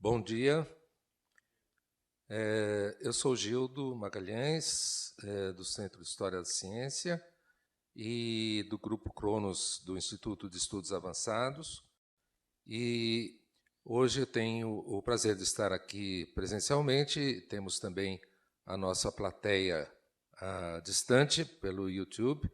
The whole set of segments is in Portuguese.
Bom dia, eu sou Gildo Magalhães, do Centro de História da Ciência e do Grupo Cronos do Instituto de Estudos Avançados. E hoje eu tenho o prazer de estar aqui presencialmente. Temos também a nossa plateia distante pelo YouTube,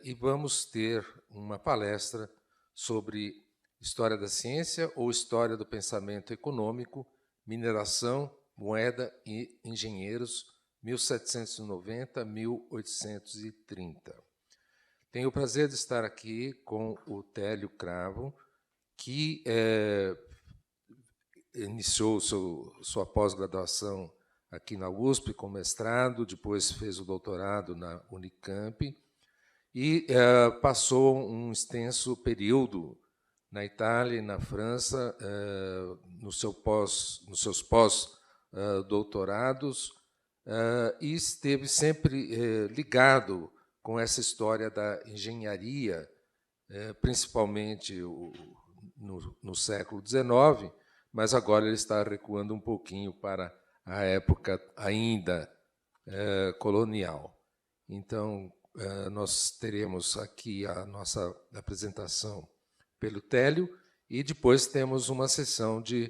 e vamos ter uma palestra sobre História da Ciência ou História do Pensamento Econômico, Mineração, Moeda e Engenheiros, 1790-1830. Tenho o prazer de estar aqui com o Télio Cravo, que iniciou sua pós-graduação aqui na USP com mestrado, depois fez o doutorado na Unicamp e passou um extenso período na Itália e na França, nos seus pós-doutorados, e esteve sempre ligado com essa história da engenharia, principalmente no século XIX, mas agora ele está recuando um pouquinho para a época ainda colonial. Então, nós teremos aqui a nossa apresentação pelo Télio, e depois temos uma sessão de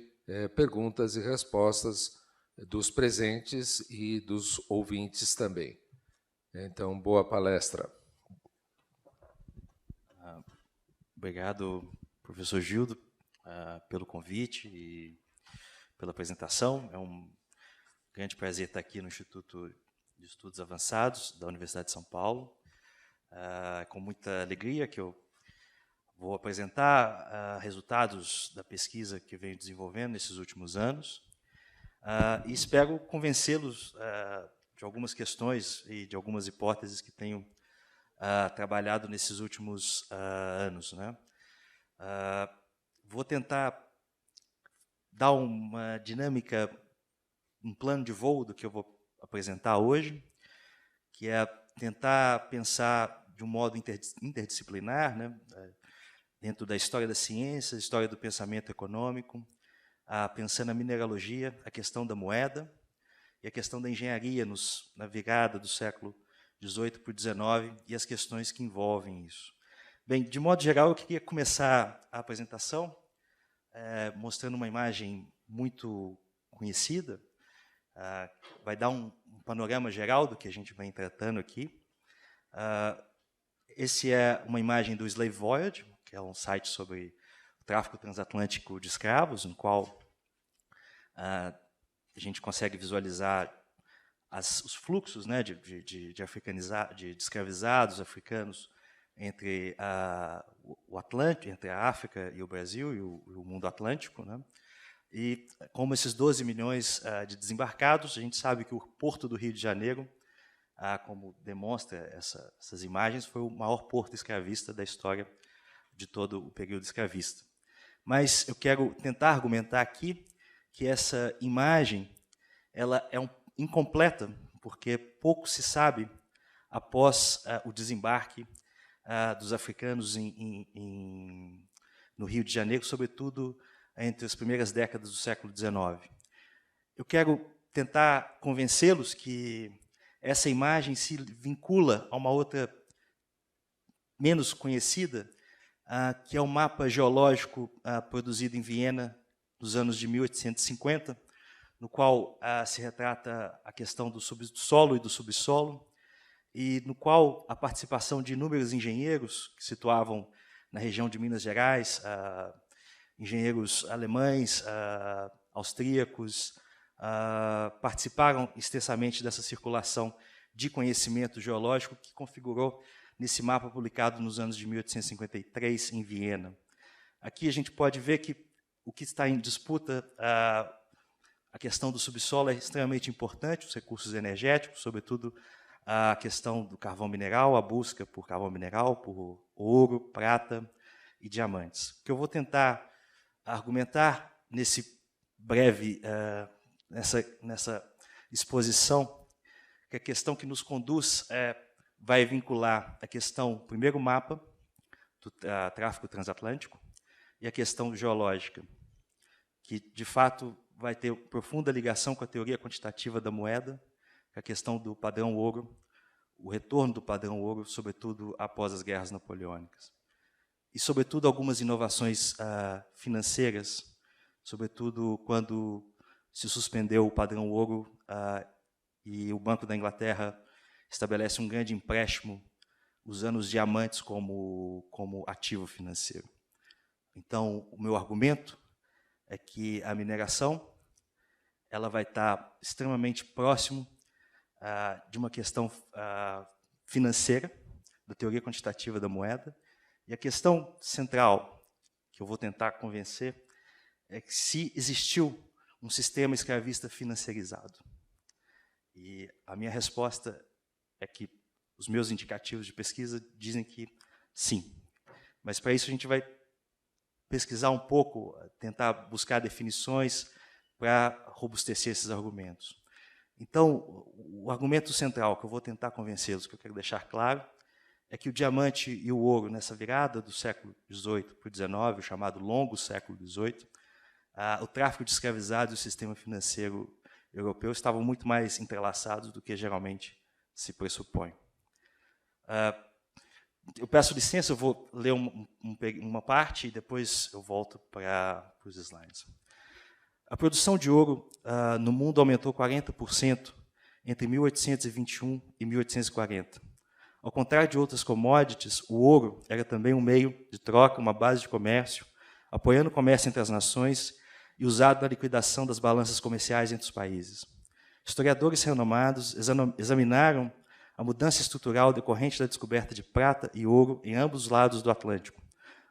perguntas e respostas dos presentes e dos ouvintes também. Então, boa palestra. Obrigado, professor Gildo, pelo convite e pela apresentação. É um grande prazer estar aqui no Instituto de Estudos Avançados da Universidade de São Paulo. Com muita alegria que eu vou apresentar resultados da pesquisa que venho desenvolvendo nesses últimos anos e espero convencê-los de algumas questões e de algumas hipóteses que tenho trabalhado nesses últimos anos, né? Vou tentar dar uma dinâmica, um plano de voo do que eu vou apresentar hoje, que é tentar pensar de um modo interdisciplinar, né? Dentro da história da ciência, história do pensamento econômico, pensando a mineralogia, a questão da moeda e a questão da engenharia na virada do século XVIII para o XIX e as questões que envolvem isso. Bem, de modo geral, eu queria começar a apresentação mostrando uma imagem muito conhecida, vai dar um panorama geral do que a gente vem tratando aqui. Esse é uma imagem do Slave Voyage, que é um site sobre o tráfico transatlântico de escravos, no qual a gente consegue visualizar os fluxos, né, de escravizados africanos entre o Atlântico, entre a África e o Brasil e o mundo atlântico, né? E como esses 12 milhões de desembarcados, a gente sabe que o Porto do Rio de Janeiro, como demonstra essas imagens, foi o maior porto escravista da história de todo o período escravista. Mas eu quero tentar argumentar aqui que essa imagem ela é incompleta, porque pouco se sabe após o desembarque dos africanos no Rio de Janeiro, sobretudo entre as primeiras décadas do século XIX. Eu quero tentar convencê-los que essa imagem se vincula a uma outra menos conhecida, que é o mapa geológico produzido em Viena nos anos de 1850, no qual se retrata a questão do solo e do subsolo, e no qual a participação de inúmeros engenheiros que se situavam na região de Minas Gerais, engenheiros alemães, austríacos, participaram extensamente dessa circulação de conhecimento geológico que configurou nesse mapa publicado nos anos de 1853 em Viena. Aqui a gente pode ver que o que está em disputa, a questão do subsolo é extremamente importante, os recursos energéticos, sobretudo a questão do carvão mineral, a busca por carvão mineral, por ouro, prata e diamantes. O que eu vou tentar argumentar nesse breve, nessa exposição, que a questão que nos conduz vai vincular a questão, primeiro mapa, do tráfico transatlântico, e a questão geológica, que, de fato, vai ter profunda ligação com a teoria quantitativa da moeda, com a questão do padrão ouro, o retorno do padrão ouro, sobretudo após as guerras napoleônicas. E, sobretudo, algumas inovações financeiras, sobretudo quando se suspendeu o padrão ouro e o Banco da Inglaterra estabelece um grande empréstimo usando os diamantes como ativo financeiro. Então, o meu argumento é que a mineração ela vai estar extremamente próximo de uma questão financeira, da teoria quantitativa da moeda, e a questão central que eu vou tentar convencer é que se existiu um sistema escravista financiarizado. E a minha resposta é que os meus indicativos de pesquisa dizem que sim. Mas, para isso, a gente vai pesquisar um pouco, tentar buscar definições para robustecer esses argumentos. Então, o argumento central que eu vou tentar convencê-los, que eu quero deixar claro, é que o diamante e o ouro, nessa virada do século XVIII para o XIX, o chamado longo século XVIII, o tráfico de escravizados e o sistema financeiro europeu estavam muito mais entrelaçados do que geralmente se pressupõe. Eu peço licença, eu vou ler uma parte e depois eu volto para os slides. A produção de ouro no mundo aumentou 40% entre 1821 e 1840. Ao contrário de outras commodities, o ouro era também um meio de troca, uma base de comércio, apoiando o comércio entre as nações e usado na liquidação das balanças comerciais entre os países. Historiadores renomados examinaram a mudança estrutural decorrente da descoberta de prata e ouro em ambos os lados do Atlântico,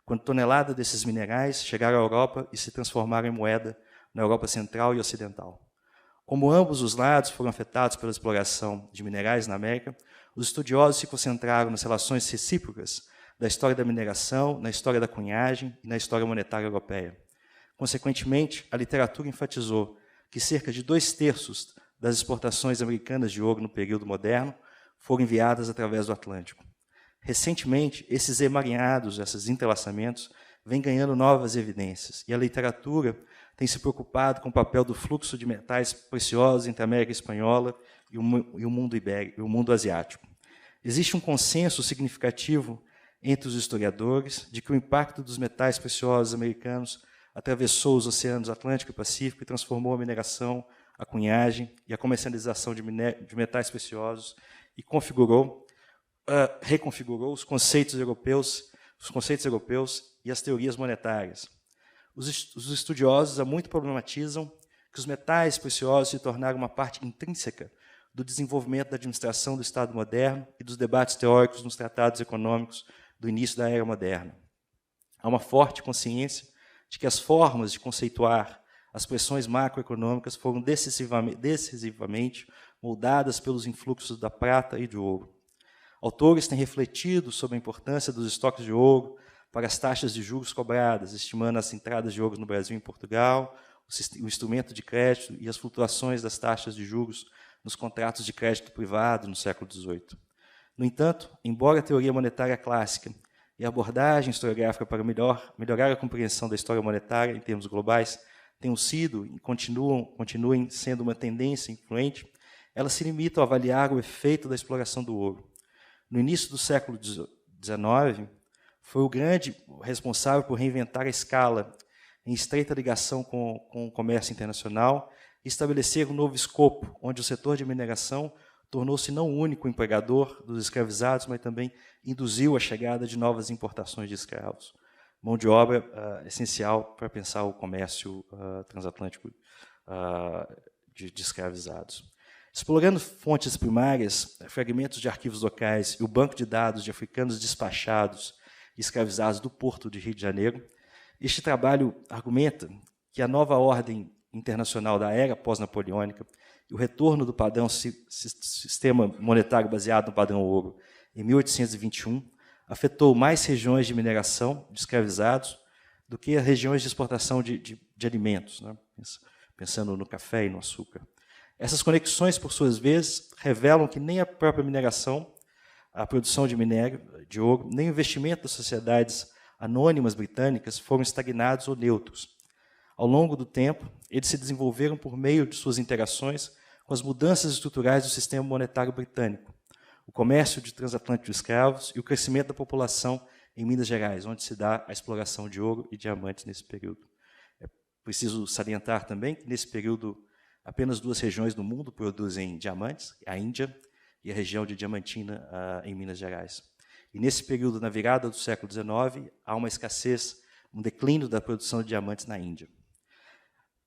quando toneladas desses minerais chegaram à Europa e se transformaram em moeda na Europa Central e Ocidental. Como ambos os lados foram afetados pela exploração de minerais na América, os estudiosos se concentraram nas relações recíprocas da história da mineração, na história da cunhagem e na história monetária europeia. Consequentemente, a literatura enfatizou que cerca de 2/3 das exportações americanas de ouro no período moderno foram enviadas através do Atlântico. Recentemente, esses emaranhados, esses entrelaçamentos, vêm ganhando novas evidências, e a literatura tem se preocupado com o papel do fluxo de metais preciosos entre a América Espanhola e o mundo ibérico, o mundo asiático. Existe um consenso significativo entre os historiadores de que o impacto dos metais preciosos americanos atravessou os oceanos Atlântico e Pacífico e transformou a mineração, a cunhagem e a comercialização de metais preciosos e reconfigurou os conceitos europeus e as teorias monetárias. Os estudiosos há muito problematizam que os metais preciosos se tornaram uma parte intrínseca do desenvolvimento da administração do Estado moderno e dos debates teóricos nos tratados econômicos do início da era moderna. Há uma forte consciência de que as formas de conceituar as pressões macroeconômicas foram decisivamente moldadas pelos influxos da prata e de ouro. Autores têm refletido sobre a importância dos estoques de ouro para as taxas de juros cobradas, estimando as entradas de ouro no Brasil e em Portugal, o instrumento de crédito e as flutuações das taxas de juros nos contratos de crédito privado no século XVIII. No entanto, embora a teoria monetária clássica e a abordagem historiográfica para melhorar a compreensão da história monetária em termos globais tenham sido e continuem sendo uma tendência influente, elas se limitam a avaliar o efeito da exploração do ouro. No início do século XIX, foi o grande responsável por reinventar a escala em estreita ligação com o comércio internacional e estabelecer um novo escopo, onde o setor de mineração tornou-se não o único empregador dos escravizados, mas também induziu a chegada de novas importações de escravos. Mão de obra essencial para pensar o comércio transatlântico de escravizados. Explorando fontes primárias, fragmentos de arquivos locais e o banco de dados de africanos despachados e escravizados do Porto de Rio de Janeiro, este trabalho argumenta que a nova ordem internacional da era pós-napoleônica e o retorno do padrão sistema monetário baseado no padrão ouro em 1821 afetou mais regiões de mineração de escravizados do que as regiões de exportação de alimentos, né? Pensando no café e no açúcar. Essas conexões, por suas vezes, revelam que nem a própria mineração, a produção de minério, de ouro, nem o investimento das sociedades anônimas britânicas foram estagnados ou neutros. Ao longo do tempo, eles se desenvolveram por meio de suas interações com as mudanças estruturais do sistema monetário britânico, o comércio de transatlântico de escravos e o crescimento da população em Minas Gerais, onde se dá a exploração de ouro e diamantes nesse período. É preciso salientar também que, nesse período, apenas 2 regiões do mundo produzem diamantes, a Índia e a região de Diamantina, em Minas Gerais. E, nesse período, na virada do século XIX, há uma escassez, um declínio da produção de diamantes na Índia.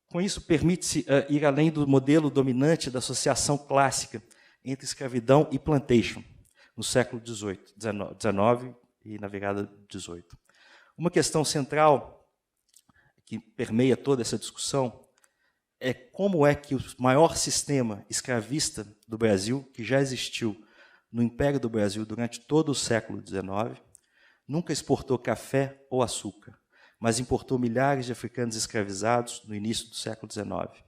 Com isso, permite-se ir além do modelo dominante da associação clássica entre escravidão e plantation, no século XIX e na virada do XVIII. Uma questão central que permeia toda essa discussão é como é que o maior sistema escravista do Brasil, que já existiu no Império do Brasil durante todo o século XIX, nunca exportou café ou açúcar, mas importou milhares de africanos escravizados no início do século XIX.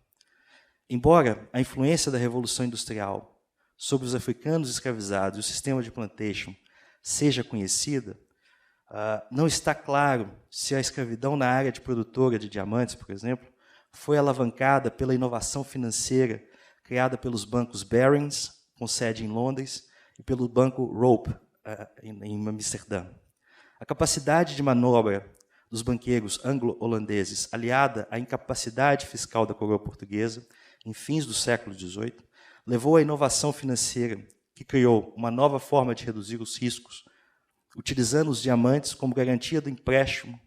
Embora a influência da Revolução Industrial sobre os africanos escravizados e o sistema de plantation seja conhecida, não está claro se a escravidão na área de produtora de diamantes, por exemplo, foi alavancada pela inovação financeira criada pelos bancos Barings, com sede em Londres, e pelo banco Rope, em Amsterdã. A capacidade de manobra dos banqueiros anglo-holandeses, aliada à incapacidade fiscal da coroa portuguesa, em fins do século XVIII, levou à inovação financeira que criou uma nova forma de reduzir os riscos, utilizando os diamantes como garantia do empréstimo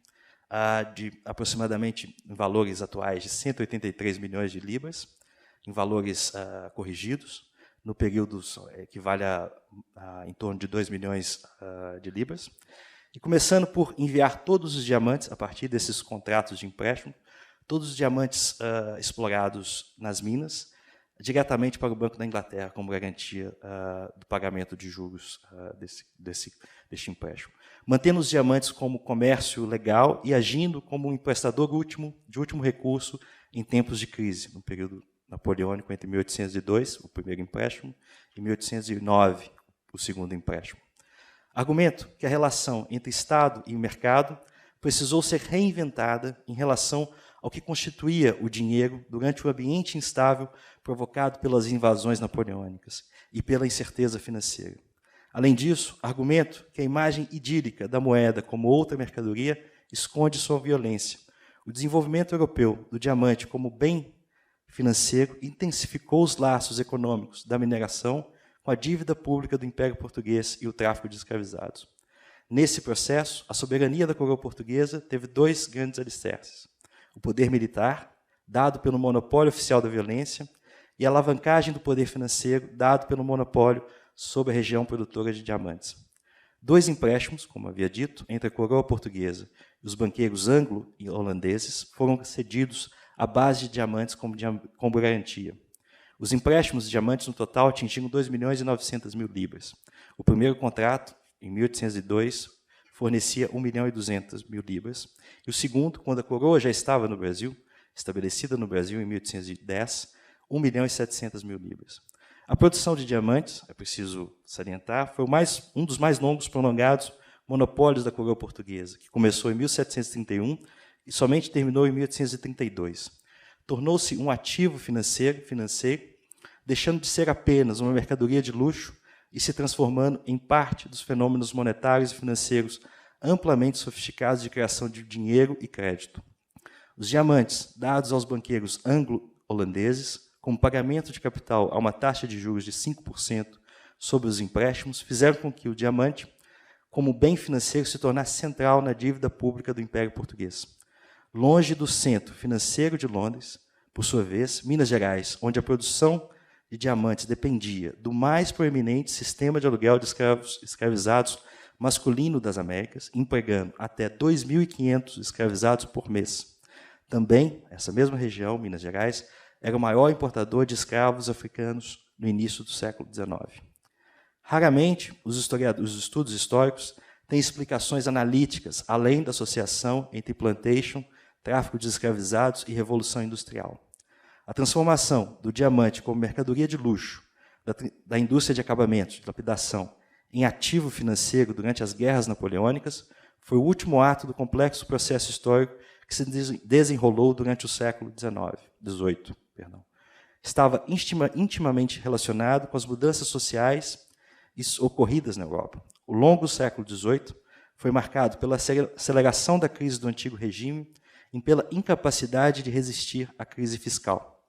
de aproximadamente, em valores atuais, de 183 milhões de libras, em valores corrigidos, no período equivale a em torno de 2 milhões de libras, e começando por enviar todos os diamantes, a partir desses contratos de empréstimo, todos os diamantes explorados nas minas, diretamente para o Banco da Inglaterra, como garantia do pagamento de juros deste empréstimo. Mantendo os diamantes como comércio legal e agindo como um emprestador de último recurso em tempos de crise, no período napoleônico, entre 1802, o primeiro empréstimo, e 1809, o segundo empréstimo. Argumento que a relação entre Estado e mercado precisou ser reinventada em relação ao que constituía o dinheiro durante o ambiente instável provocado pelas invasões napoleônicas e pela incerteza financeira. Além disso, argumento que a imagem idílica da moeda como outra mercadoria esconde sua violência. O desenvolvimento europeu do diamante como bem financeiro intensificou os laços econômicos da mineração com a dívida pública do Império Português e o tráfico de escravizados. Nesse processo, a soberania da coroa portuguesa teve 2 grandes alicerces: o poder militar, dado pelo monopólio oficial da violência, e a alavancagem do poder financeiro, dado pelo monopólio sobre a região produtora de diamantes. 2 empréstimos, como havia dito, entre a coroa portuguesa e os banqueiros anglo e holandeses foram cedidos à base de diamantes como garantia. Os empréstimos de diamantes, no total, atingiram 2.900.000 libras. O primeiro contrato, em 1802, fornecia 1.200.000 libras. E o segundo, quando a coroa já estava no Brasil, estabelecida no Brasil em 1810, 1.700.000 libras. A produção de diamantes, é preciso salientar, foi um dos mais longos, prolongados monopólios da coroa portuguesa, que começou em 1731 e somente terminou em 1832. Tornou-se um ativo financeiro, deixando de ser apenas uma mercadoria de luxo e se transformando em parte dos fenômenos monetários e financeiros amplamente sofisticados de criação de dinheiro e crédito. Os diamantes, dados aos banqueiros anglo-holandeses, como pagamento de capital a uma taxa de juros de 5% sobre os empréstimos, fizeram com que o diamante, como bem financeiro, se tornasse central na dívida pública do Império Português. Longe do centro financeiro de Londres, por sua vez, Minas Gerais, onde a produção de diamantes dependia do mais proeminente sistema de aluguel de escravizados masculino das Américas, empregando até 2.500 escravizados por mês. Também, essa mesma região, Minas Gerais, era o maior importador de escravos africanos no início do século XIX. Raramente, os estudos históricos têm explicações analíticas, além da associação entre plantation, tráfico de escravizados e revolução industrial. A transformação do diamante como mercadoria de luxo, da indústria de acabamentos, de lapidação, em ativo financeiro durante as guerras napoleônicas, foi o último ato do complexo processo histórico que se desenrolou durante o século XVIII. Estava intimamente relacionado com as mudanças sociais ocorridas na Europa. O longo século XVIII foi marcado pela aceleração da crise do antigo regime e pela incapacidade de resistir à crise fiscal.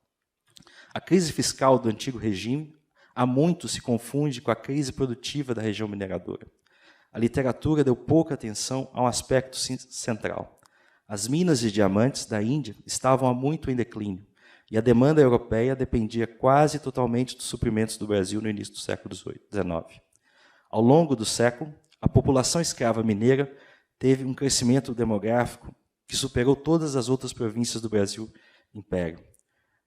A crise fiscal do antigo regime há muito se confunde com a crise produtiva da região mineradora. A literatura deu pouca atenção a um aspecto central. As minas de diamantes da Índia estavam há muito em declínio, e a demanda europeia dependia quase totalmente dos suprimentos do Brasil no início do século XIX. Ao longo do século, a população escrava mineira teve um crescimento demográfico que superou todas as outras províncias do Brasil Império.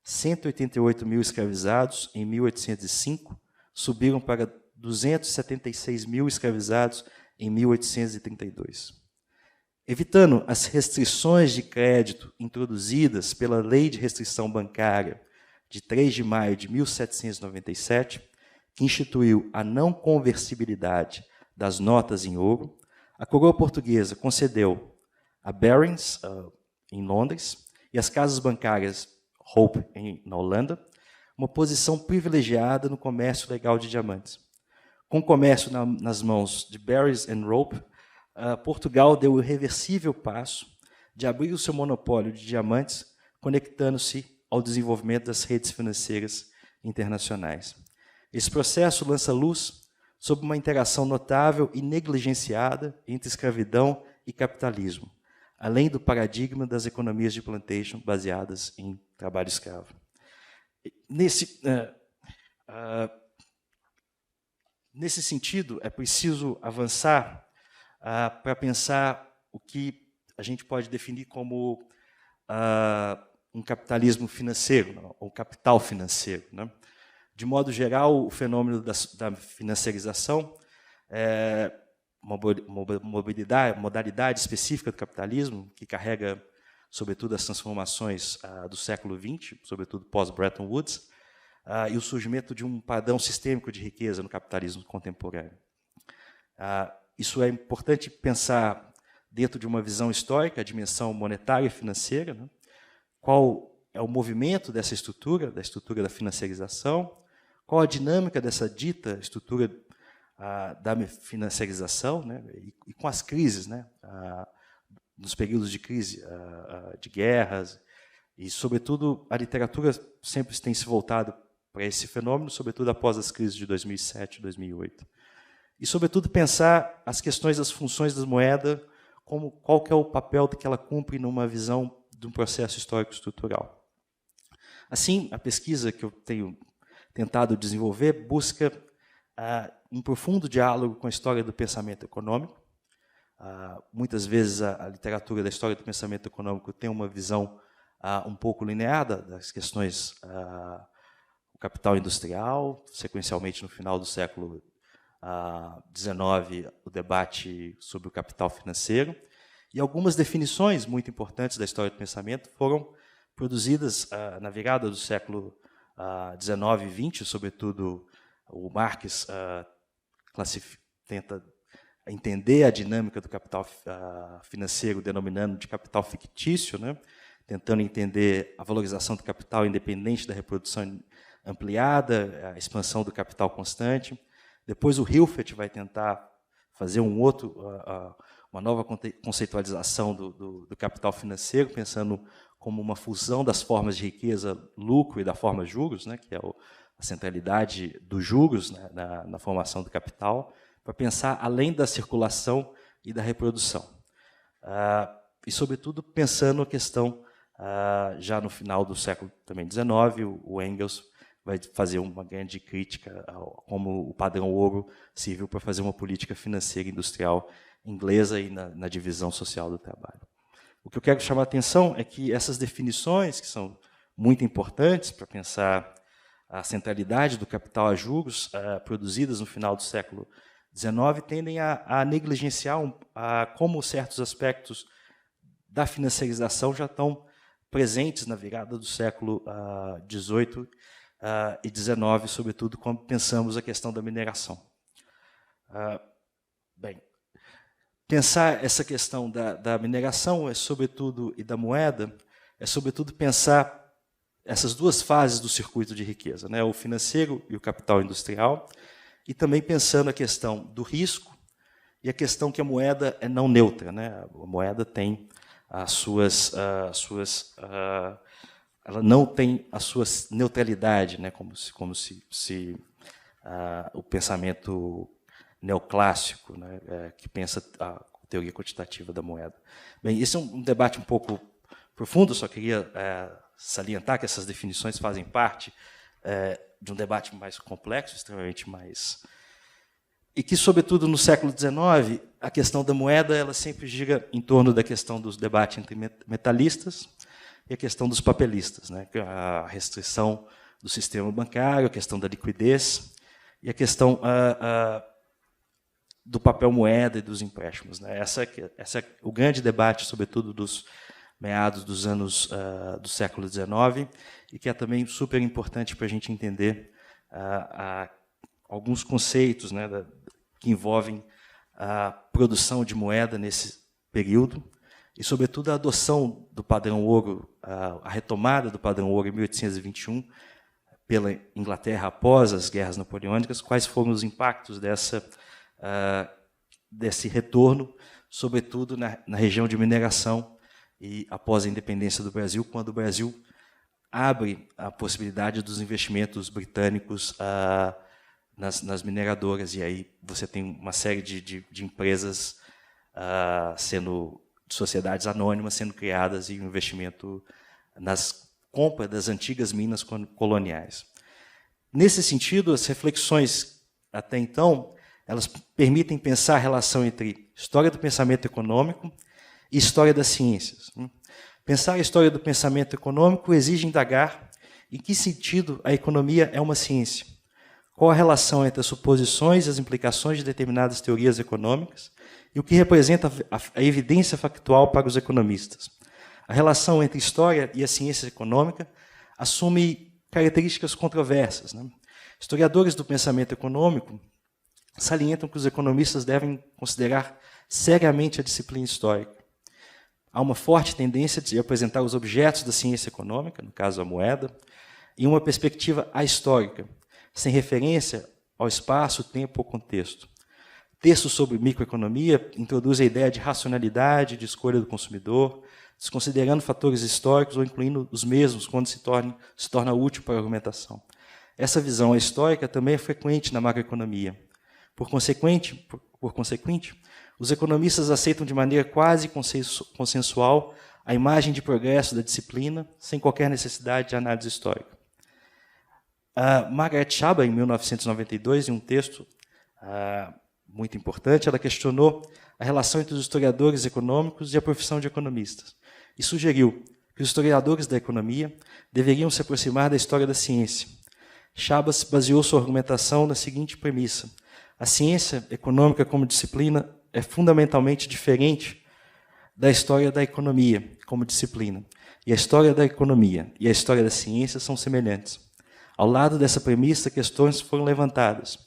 188 mil escravizados em 1805 subiram para 276 mil escravizados em 1832. Evitando as restrições de crédito introduzidas pela Lei de Restrição Bancária de 3 de maio de 1797, que instituiu a não conversibilidade das notas em ouro, a coroa portuguesa concedeu a Barings, em Londres, e as casas bancárias Hope, na Holanda, uma posição privilegiada no comércio legal de diamantes. Com o comércio nas mãos de Barings and Rope, Portugal deu o irreversível passo de abrir o seu monopólio de diamantes, conectando-se ao desenvolvimento das redes financeiras internacionais. Esse processo lança luz sobre uma interação notável e negligenciada entre escravidão e capitalismo, além do paradigma das economias de plantation baseadas em trabalho escravo. Nesse sentido, é preciso avançar para pensar o que a gente pode definir como um capitalismo financeiro, ou capital financeiro. Né? De modo geral, o fenômeno da financiarização é uma modalidade específica do capitalismo que carrega, sobretudo, as transformações do século XX, sobretudo pós-Bretton Woods, e o surgimento de um padrão sistêmico de riqueza no capitalismo contemporâneo. Isso é importante pensar dentro de uma visão histórica, a dimensão monetária e financeira, né? Qual é o movimento dessa estrutura, da estrutura da financiarização, qual a dinâmica dessa dita estrutura da financiarização, né? E com as crises, né? Nos períodos de crise, de guerras, e, sobretudo, a literatura sempre tem se voltado para esse fenômeno, sobretudo após as crises de 2007 e 2008. E, sobretudo, pensar as questões das funções da moeda, qual que é o papel que ela cumpre numa visão de um processo histórico-estrutural. Assim, a pesquisa que eu tenho tentado desenvolver busca um profundo diálogo com a história do pensamento econômico. Muitas vezes a literatura da história do pensamento econômico tem uma visão um pouco lineada das questões do capital industrial, sequencialmente no final do século XIX, o debate sobre o capital financeiro, e algumas definições muito importantes da história do pensamento foram produzidas na virada do século XIX e XX, sobretudo o Marx tenta entender a dinâmica do capital financeiro, denominando de capital fictício, né? Tentando entender a valorização do capital independente da reprodução ampliada, a expansão do capital constante. Depois o Hilfert vai tentar fazer uma nova conceitualização do capital financeiro, pensando como uma fusão das formas de riqueza, lucro e da forma juros, né, que é a centralidade dos juros, né, na formação do capital, para pensar além da circulação e da reprodução. E, sobretudo, pensando a questão, já no final do século também XIX, o Engels vai fazer uma grande crítica ao como o padrão ouro serviu para fazer uma política financeira industrial inglesa e na divisão social do trabalho. O que eu quero chamar a atenção é que essas definições, que são muito importantes para pensar a centralidade do capital a juros produzidas no final do século XIX, tendem a negligenciar como certos aspectos da financiarização já estão presentes na virada do século XVIII e XIX, sobretudo quando pensamos a questão da mineração. Bem, pensar essa questão da mineração e da moeda, é sobretudo pensar essas duas fases do circuito de riqueza, né? O financeiro e o capital industrial, e também pensando a questão do risco e a questão que a moeda é não neutra, né? A moeda tem ela não tem a sua neutralidade, né? Como se o pensamento neoclássico, né? Que pensa a teoria quantitativa da moeda. Bem, esse é um debate um pouco profundo, só queria salientar que essas definições fazem parte de um debate mais complexo, extremamente mais... E que, sobretudo, no século XIX, a questão da moeda ela sempre gira em torno da questão dos debates entre metalistas e a questão dos papelistas, né? A restrição do sistema bancário, a questão da liquidez e a questão do papel moeda e dos empréstimos, né? Essa é o grande debate, sobretudo, dos meados dos anos do século XIX, e que é também super importante para a gente entender alguns conceitos, né, que envolvem a produção de moeda nesse período, e, sobretudo, a adoção do padrão ouro, a retomada do padrão ouro em 1821, pela Inglaterra após as guerras napoleônicas, quais foram os impactos desse retorno, sobretudo na região de mineração, e após a independência do Brasil, quando o Brasil abre a possibilidade dos investimentos britânicos nas mineradoras, e aí você tem uma série de empresas de sociedades anônimas sendo criadas e um investimento nas compras das antigas minas coloniais. Nesse sentido, as reflexões até então, elas permitem pensar a relação entre história do pensamento econômico e história das ciências. Pensar a história do pensamento econômico exige indagar em que sentido a economia é uma ciência. Qual a relação entre as suposições e as implicações de determinadas teorias econômicas e o que representa a evidência factual para os economistas. A relação entre história e a ciência econômica assume características controversas, né? Historiadores do pensamento econômico salientam que os economistas devem considerar seriamente a disciplina histórica. Há uma forte tendência de apresentar os objetos da ciência econômica, no caso a moeda, em uma perspectiva ahistórica, sem referência ao espaço, tempo ou contexto. Textos sobre microeconomia introduzem a ideia de racionalidade, de escolha do consumidor, desconsiderando fatores históricos ou incluindo os mesmos quando se torna útil para a argumentação. Essa visão histórica também é frequente na macroeconomia. Por consequente, os economistas aceitam de maneira quase consensual a imagem de progresso da disciplina, sem qualquer necessidade de análise histórica. Margaret Chabot, em 1992, em um texto muito importante, ela questionou a relação entre os historiadores econômicos e a profissão de economistas, e sugeriu que os historiadores da economia deveriam se aproximar da história da ciência. Chabot baseou sua argumentação na seguinte premissa: a ciência econômica como disciplina é fundamentalmente diferente da história da economia como disciplina, e a história da economia e a história da ciência são semelhantes. Ao lado dessa premissa, questões foram levantadas.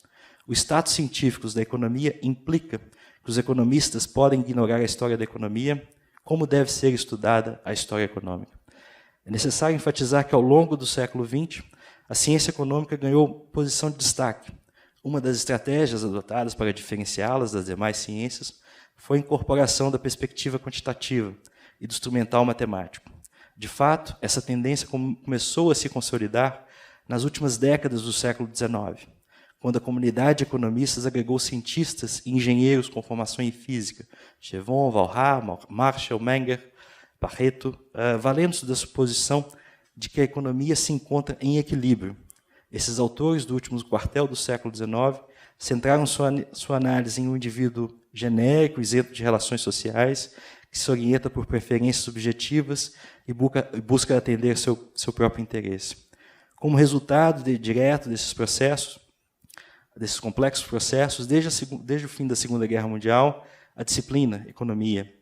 O status científico da economia implica que os economistas podem ignorar a história da economia, como deve ser estudada a história econômica. É necessário enfatizar que, ao longo do século XX, a ciência econômica ganhou posição de destaque. Uma das estratégias adotadas para diferenciá-las das demais ciências foi a incorporação da perspectiva quantitativa e do instrumental matemático. De fato, essa tendência começou a se consolidar nas últimas décadas do século XIX, quando a comunidade de economistas agregou cientistas e engenheiros com formação em física, Jevon, Walras, Marshall, Menger, Pareto, valendo-se da suposição de que a economia se encontra em equilíbrio. Esses autores do último quartel do século XIX centraram sua análise em um indivíduo genérico, isento de relações sociais, que se orienta por preferências subjetivas e busca atender seu próprio interesse. Como resultado direto desses processos, desses complexos processos, desde o fim da Segunda Guerra Mundial, a disciplina economia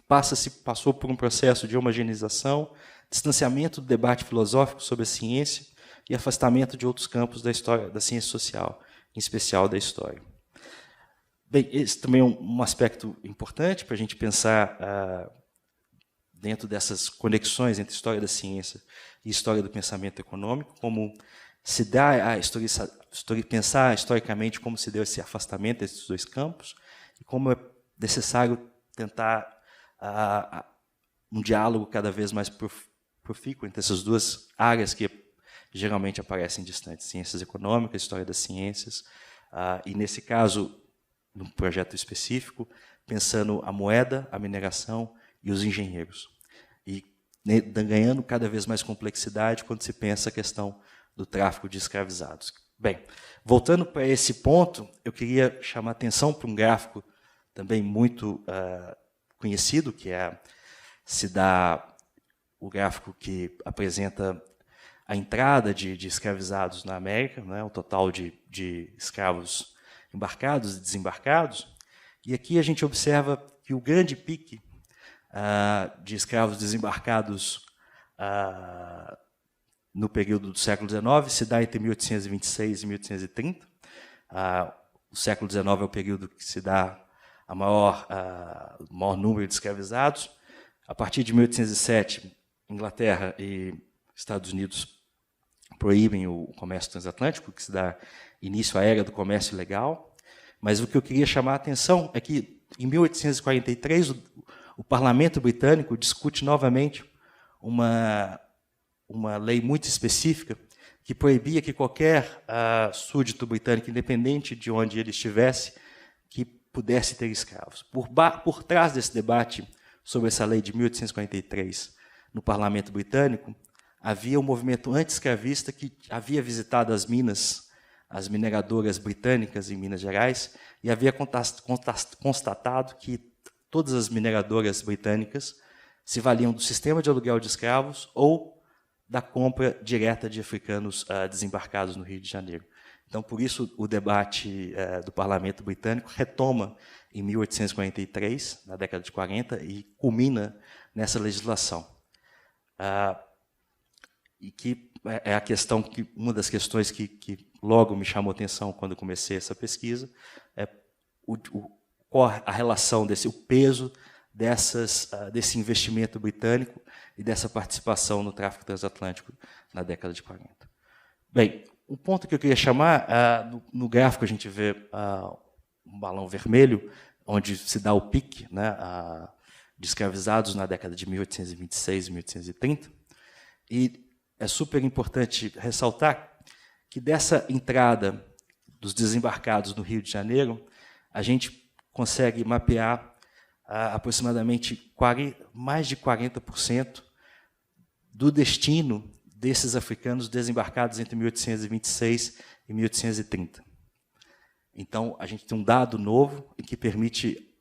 passou por um processo de homogeneização, distanciamento do debate filosófico sobre a ciência e afastamento de outros campos da história, da ciência social, em especial da história. Bem, esse também é um aspecto importante para a gente pensar dentro dessas conexões entre história da ciência e história do pensamento econômico, como se dá pensar historicamente como se deu esse afastamento desses dois campos e como é necessário tentar um diálogo cada vez mais profícuo entre essas duas áreas que geralmente aparecem distantes, ciências econômicas, história das ciências, e nesse caso, num projeto específico, pensando a moeda, a mineração e os engenheiros. E ganhando cada vez mais complexidade quando se pensa a questão do tráfico de escravizados. Bem, voltando para esse ponto, eu queria chamar a atenção para um gráfico também muito conhecido, que se dá o gráfico que apresenta a entrada de escravizados na América, né, o total de escravos embarcados e desembarcados. E aqui a gente observa que o grande pique de escravos desembarcados no período do século XIX se dá entre 1826 e 1830. O século XIX é o período que se dá o maior número de escravizados. A partir de 1807, Inglaterra e Estados Unidos proíbem o comércio transatlântico, que se dá início à era do comércio ilegal. Mas o que eu queria chamar a atenção é que, em 1843, o Parlamento britânico discute novamente uma lei muito específica que proibia que qualquer súdito britânico, independente de onde ele estivesse, que pudesse ter escravos. Por trás desse debate sobre essa lei de 1843 no Parlamento britânico, havia um movimento anti-escravista que havia visitado as mineradoras britânicas em Minas Gerais e havia constatado que todas as mineradoras britânicas se valiam do sistema de aluguel de escravos ou da compra direta de africanos desembarcados no Rio de Janeiro. Então, por isso, o debate do Parlamento britânico retoma em 1843, na década de 40, e culmina nessa legislação. E que é a questão uma das questões que logo me chamou a atenção quando comecei essa pesquisa, é qual a relação o peso desse investimento britânico e dessa participação no tráfico transatlântico na década de 40. Bem, um ponto que eu queria chamar, no gráfico a gente vê um balão vermelho, onde se dá o pique, né, de escravizados na década de 1826 e 1830, e é super importante ressaltar que dessa entrada dos desembarcados no Rio de Janeiro, a gente consegue mapear aproximadamente mais de 40% do destino desses africanos desembarcados entre 1826 e 1830. Então, a gente tem um dado novo que permite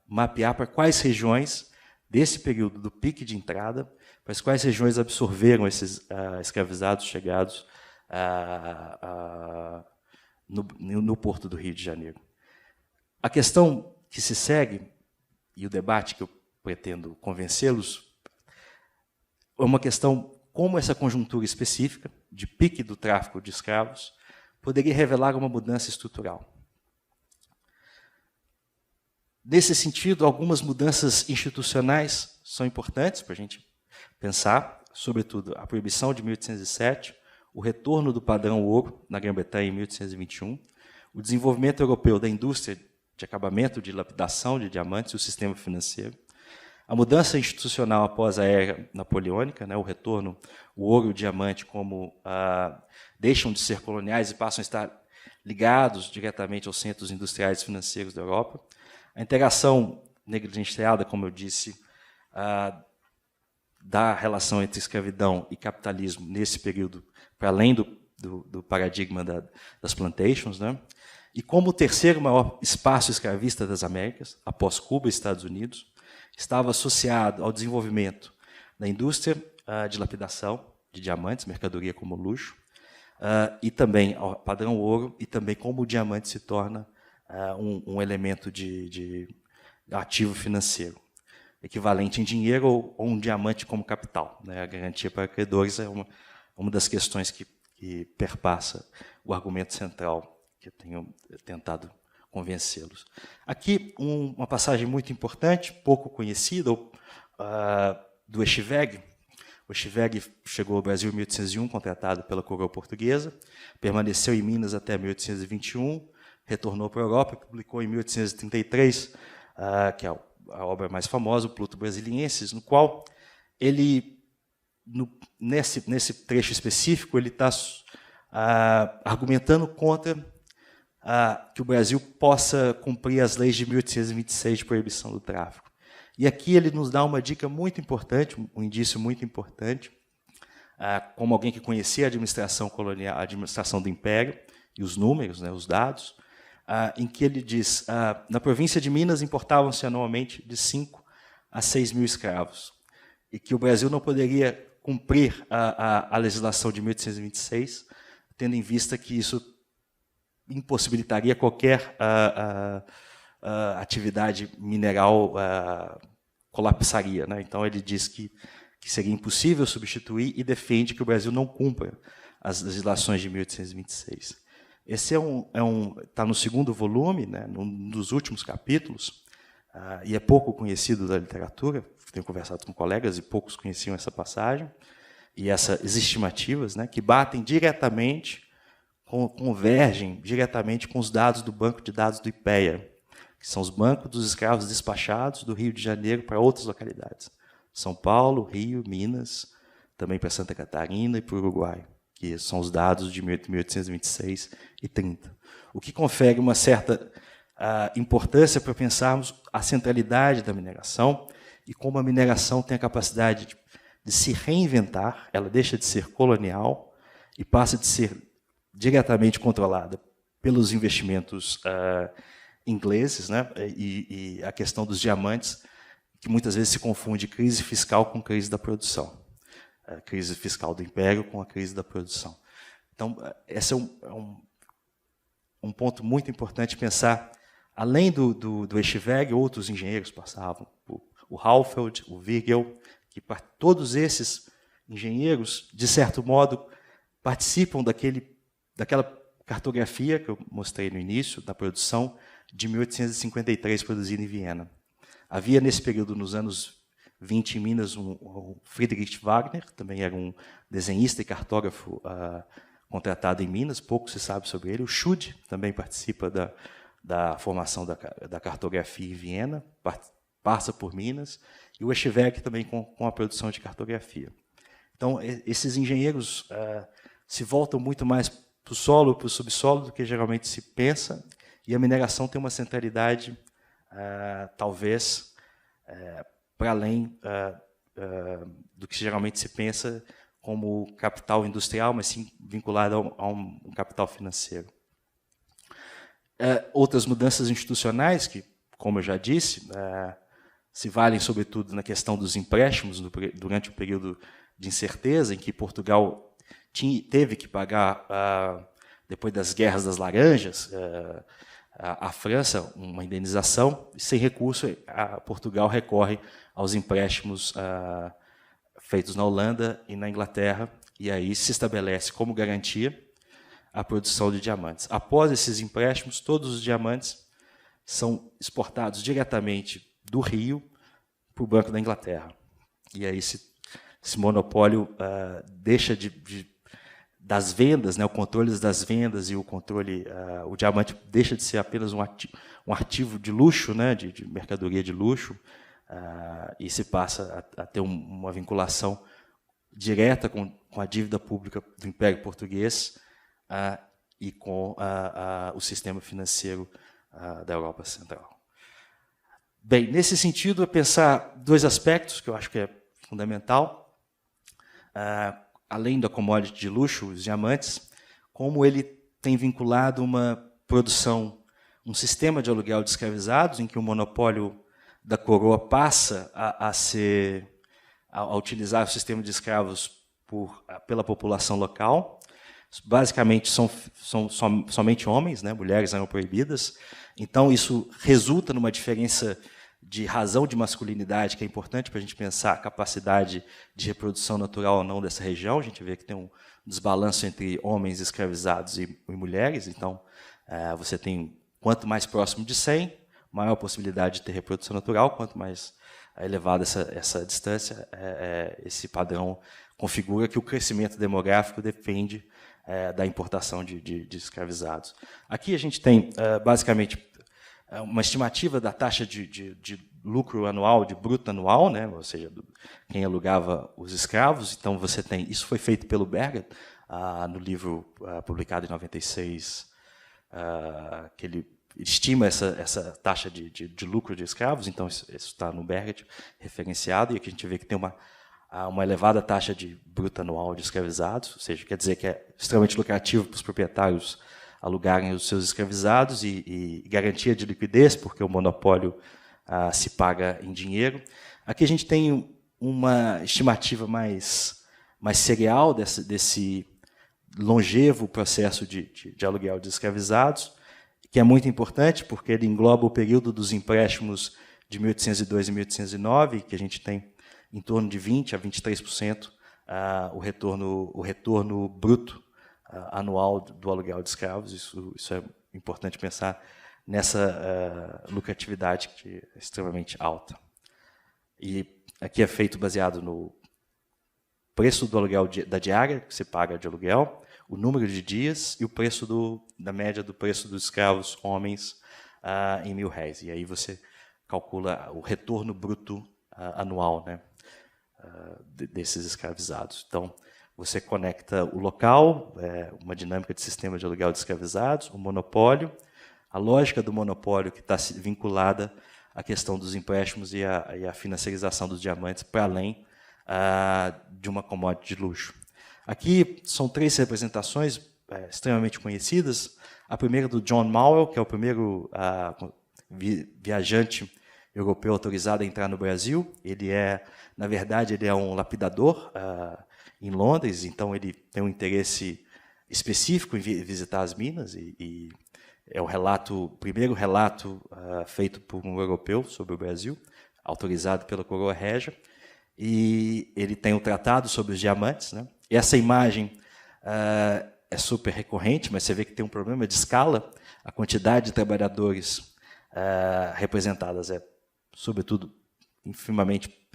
mapear para quais regiões desse período do pique de entrada, para quais regiões absorveram esses escravizados chegados no Porto do Rio de Janeiro. A questão que se segue, e o debate que eu pretendo convencê-los, é uma questão como essa conjuntura específica de pique do tráfico de escravos poderia revelar uma mudança estrutural. Nesse sentido, algumas mudanças institucionais são importantes para a gente pensar, sobretudo a proibição de 1807, o retorno do padrão ouro na Grã-Bretanha em 1821, o desenvolvimento europeu da indústria de acabamento, de lapidação de diamantes e o sistema financeiro, a mudança institucional após a era napoleônica, né, o retorno, o ouro e o diamante deixam de ser coloniais e passam a estar ligados diretamente aos centros industriais e financeiros da Europa, a interação negligenciada, como eu disse, da relação entre escravidão e capitalismo nesse período, para além do paradigma das plantations, né? E como o terceiro maior espaço escravista das Américas, após Cuba e Estados Unidos, estava associado ao desenvolvimento da indústria de lapidação de diamantes, mercadoria como luxo, e também ao padrão ouro, e também como o diamante se torna um elemento de ativo financeiro, equivalente em dinheiro ou um diamante como capital, né? A garantia para credores é uma das questões que perpassa o argumento central que eu tenho tentado convencê-los. Aqui uma passagem muito importante, pouco conhecida, do Echeverri. O Echeverri chegou ao Brasil em 1801, contratado pela coroa portuguesa, permaneceu em Minas até 1821, retornou para a Europa e publicou em 1833, que é a obra mais famosa, o Pluto Brasiliensis, no qual ele, nesse trecho específico, ele está argumentando contra que o Brasil possa cumprir as leis de 1826 de proibição do tráfico. E aqui ele nos dá uma dica muito importante, um indício muito importante, como alguém que conhecia a administração colonial, a administração do Império, e os números, né, os dados, em que ele diz, na província de Minas importavam-se anualmente de 5 a 6 mil escravos, e que o Brasil não poderia cumprir a legislação de 1826, tendo em vista que isso impossibilitaria qualquer atividade mineral, colapsaria, né? Então, ele diz que seria impossível substituir e defende que o Brasil não cumpra as legislações de 1826. Esse está no segundo volume, né, num dos últimos capítulos, e é pouco conhecido da literatura. Tenho conversado com colegas e poucos conheciam essa passagem e essas estimativas, né, que batem diretamente, convergem diretamente com os dados do Banco de Dados do IPEA, que são os bancos dos escravos despachados do Rio de Janeiro para outras localidades. São Paulo, Rio, Minas, também para Santa Catarina e para o Uruguai, que são os dados de 1826 e 30. O que confere uma certa importância para pensarmos a centralidade da mineração e como a mineração tem a capacidade de se reinventar, ela deixa de ser colonial e passa de ser diretamente controlada pelos investimentos ingleses, né? E a questão dos diamantes, que muitas vezes se confunde crise fiscal com crise da produção. A crise fiscal do Império com a crise da produção. Então, esse é um ponto muito importante pensar. Além do Echeverri, outros engenheiros passavam. O Halfeld, o Virgil, que todos esses engenheiros, de certo modo, participam daquela cartografia que eu mostrei no início, da produção de 1853, produzida em Viena. Havia, nesse período, nos anos 20, em Minas, o Friedrich Wagner, também era um desenhista e cartógrafo contratado em Minas, pouco se sabe sobre ele. O Schude também participa da formação da cartografia em Viena, passa por Minas, e o Echeverri também com a produção de cartografia. Então, esses engenheiros se voltam muito mais para o solo, para o subsolo, do que geralmente se pensa, e a mineração tem uma centralidade, talvez, para além do que geralmente se pensa como capital industrial, mas sim vinculado a um capital financeiro. Outras mudanças institucionais, que, como eu já disse, se valem sobretudo na questão dos empréstimos durante o período de incerteza, em que Portugal teve que pagar, depois das guerras das laranjas, à França uma indenização, e sem recurso, Portugal recorre aos empréstimos feitos na Holanda e na Inglaterra, e aí se estabelece como garantia a produção de diamantes. Após esses empréstimos, todos os diamantes são exportados diretamente do Rio para o Banco da Inglaterra. E aí esse monopólio deixa das vendas, né, o controle das vendas e o controle, o diamante deixa de ser apenas um ativo de luxo, né, de mercadoria de luxo, e se passa a ter uma vinculação direta com a dívida pública do Império Português e com o sistema financeiro da Europa Central. Bem, nesse sentido, é pensar dois aspectos que eu acho que é fundamental. Além da commodity de luxo, os diamantes, como ele tem vinculado uma produção, um sistema de aluguel de escravizados, em que o monopólio da coroa passa a utilizar o sistema de escravos pela população local. Basicamente, são somente homens, né? Mulheres eram proibidas. Então, isso resulta numa diferença de razão de masculinidade, que é importante para a gente pensar a capacidade de reprodução natural ou não dessa região. A gente vê que tem um desbalanço entre homens escravizados e mulheres. Então, você tem Quanto mais próximo de 100, maior a possibilidade de ter reprodução natural. Quanto mais elevada essa distância, esse padrão configura que o crescimento demográfico depende da importação de escravizados. Aqui a gente tem, basicamente, uma estimativa da taxa de lucro anual, de bruto anual, né? Ou seja, quem alugava os escravos. Então, você tem... Isso foi feito pelo Berger, no livro publicado em 96, que ele estima essa taxa de lucro de escravos. Então, isso está no Berger, referenciado, e aqui a gente vê que tem uma elevada taxa de bruto anual de escravizados, ou seja, quer dizer que é extremamente lucrativo para os proprietários alugarem os seus escravizados e garantia de liquidez, porque o monopólio se paga em dinheiro. Aqui a gente tem uma estimativa mais serial desse longevo processo de aluguel de escravizados, que é muito importante, porque ele engloba o período dos empréstimos de 1802 e 1809, que a gente tem em torno de 20% a 23% o retorno bruto anual do aluguel de escravos. Isso é importante pensar nessa lucratividade que é extremamente alta. E aqui é feito baseado no preço do aluguel da diária que se paga de aluguel, o número de dias e o preço da média do preço dos escravos homens em R$1.000. E aí você calcula o retorno bruto anual, né, desses escravizados. Então, você conecta o local, uma dinâmica de sistema de aluguel de escravizados, o monopólio, a lógica do monopólio que está vinculada à questão dos empréstimos e à financiarização dos diamantes, para além de uma commodity de luxo. Aqui são 3 representações extremamente conhecidas. A primeira do John Mowell, que é o primeiro viajante europeu autorizado a entrar no Brasil. Na verdade, ele é um lapidador em Londres, então ele tem um interesse específico em visitar as minas, e é o primeiro relato feito por um europeu sobre o Brasil, autorizado pela Coroa Régia, e ele tem um tratado sobre os diamantes, né? E essa imagem é super recorrente, mas você vê que tem um problema de escala. A quantidade de trabalhadores representadas é, sobretudo, infimamente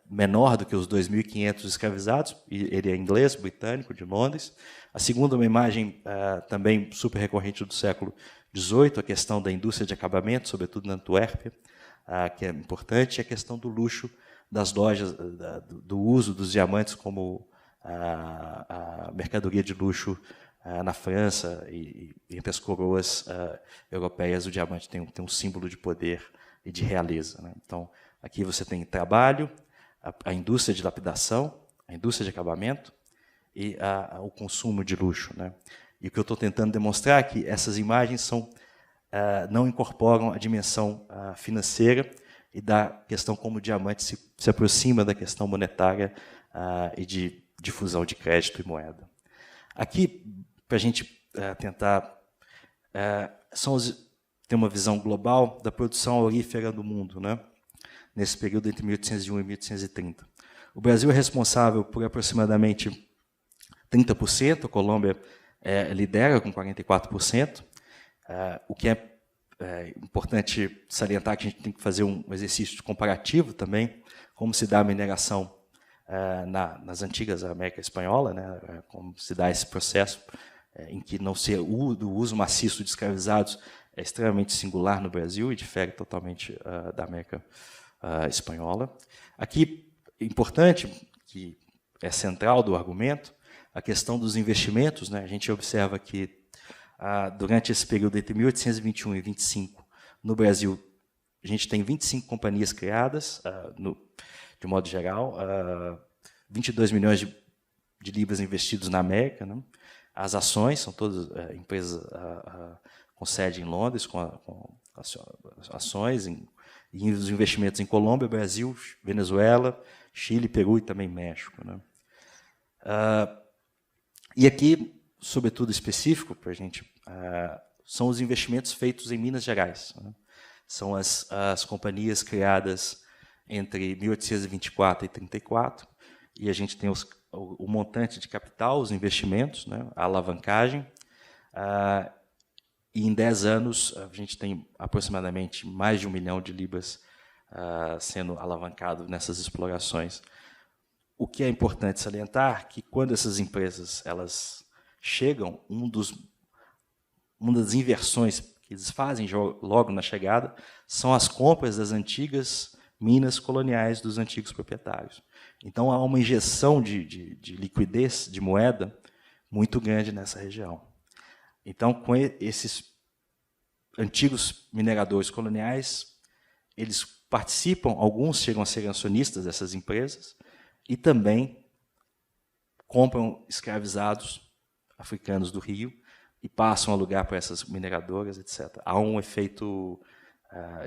menor do que os 2.500 escravizados, e ele é inglês, britânico, de Londres. A segunda, uma imagem também super recorrente do século XVIII, a questão da indústria de acabamento, sobretudo na Antuérpia, que é importante, e a questão do luxo das lojas, do uso dos diamantes como a mercadoria de luxo na França, e entre as coroas europeias, o diamante tem um símbolo de poder e de realeza, né? Então, aqui você tem trabalho, a indústria de lapidação, a indústria de acabamento e o consumo de luxo, né? E o que eu estou tentando demonstrar é que essas imagens não incorporam a dimensão financeira e da questão como o diamante se aproxima da questão monetária e de difusão de crédito e moeda. Aqui, para a gente tentar ter uma visão global da produção aurífera do mundo, né? Nesse período entre 1801 e 1830. O Brasil é responsável por aproximadamente 30%, a Colômbia lidera com 44%, o que é importante salientar que a gente tem que fazer um exercício comparativo também, como se dá a mineração nas antigas América Espanhola, né? Como se dá esse processo em que o uso maciço de escravizados é extremamente singular no Brasil e difere totalmente da América Espanhola. Aqui, importante, que é central do argumento, a questão dos investimentos, né? A gente observa que durante esse período entre 1821 e 25, no Brasil, a gente tem 25 companhias criadas, de modo geral, 22 milhões de libras investidos na América, né? As ações são todas empresas com sede em Londres, com ações, e os investimentos em Colômbia, Brasil, Venezuela, Chile, Peru e também México, né? E aqui, sobretudo específico para a gente, são os investimentos feitos em Minas Gerais, né? São as companhias criadas entre 1824 e 34, e a gente tem o montante de capital, os investimentos, né? A alavancagem, e em 10 anos a gente tem aproximadamente mais de 1 milhão de libras sendo alavancado nessas explorações. O que é importante salientar que quando essas empresas elas chegam, uma das inversões que eles fazem logo na chegada são as compras das antigas minas coloniais dos antigos proprietários. Então, há uma injeção de liquidez, de moeda, muito grande nessa região. Então, com esses antigos mineradores coloniais, eles participam, alguns chegam a ser acionistas dessas empresas, e também compram escravizados africanos do Rio e passam a alugar para essas mineradoras, etc. Há um efeito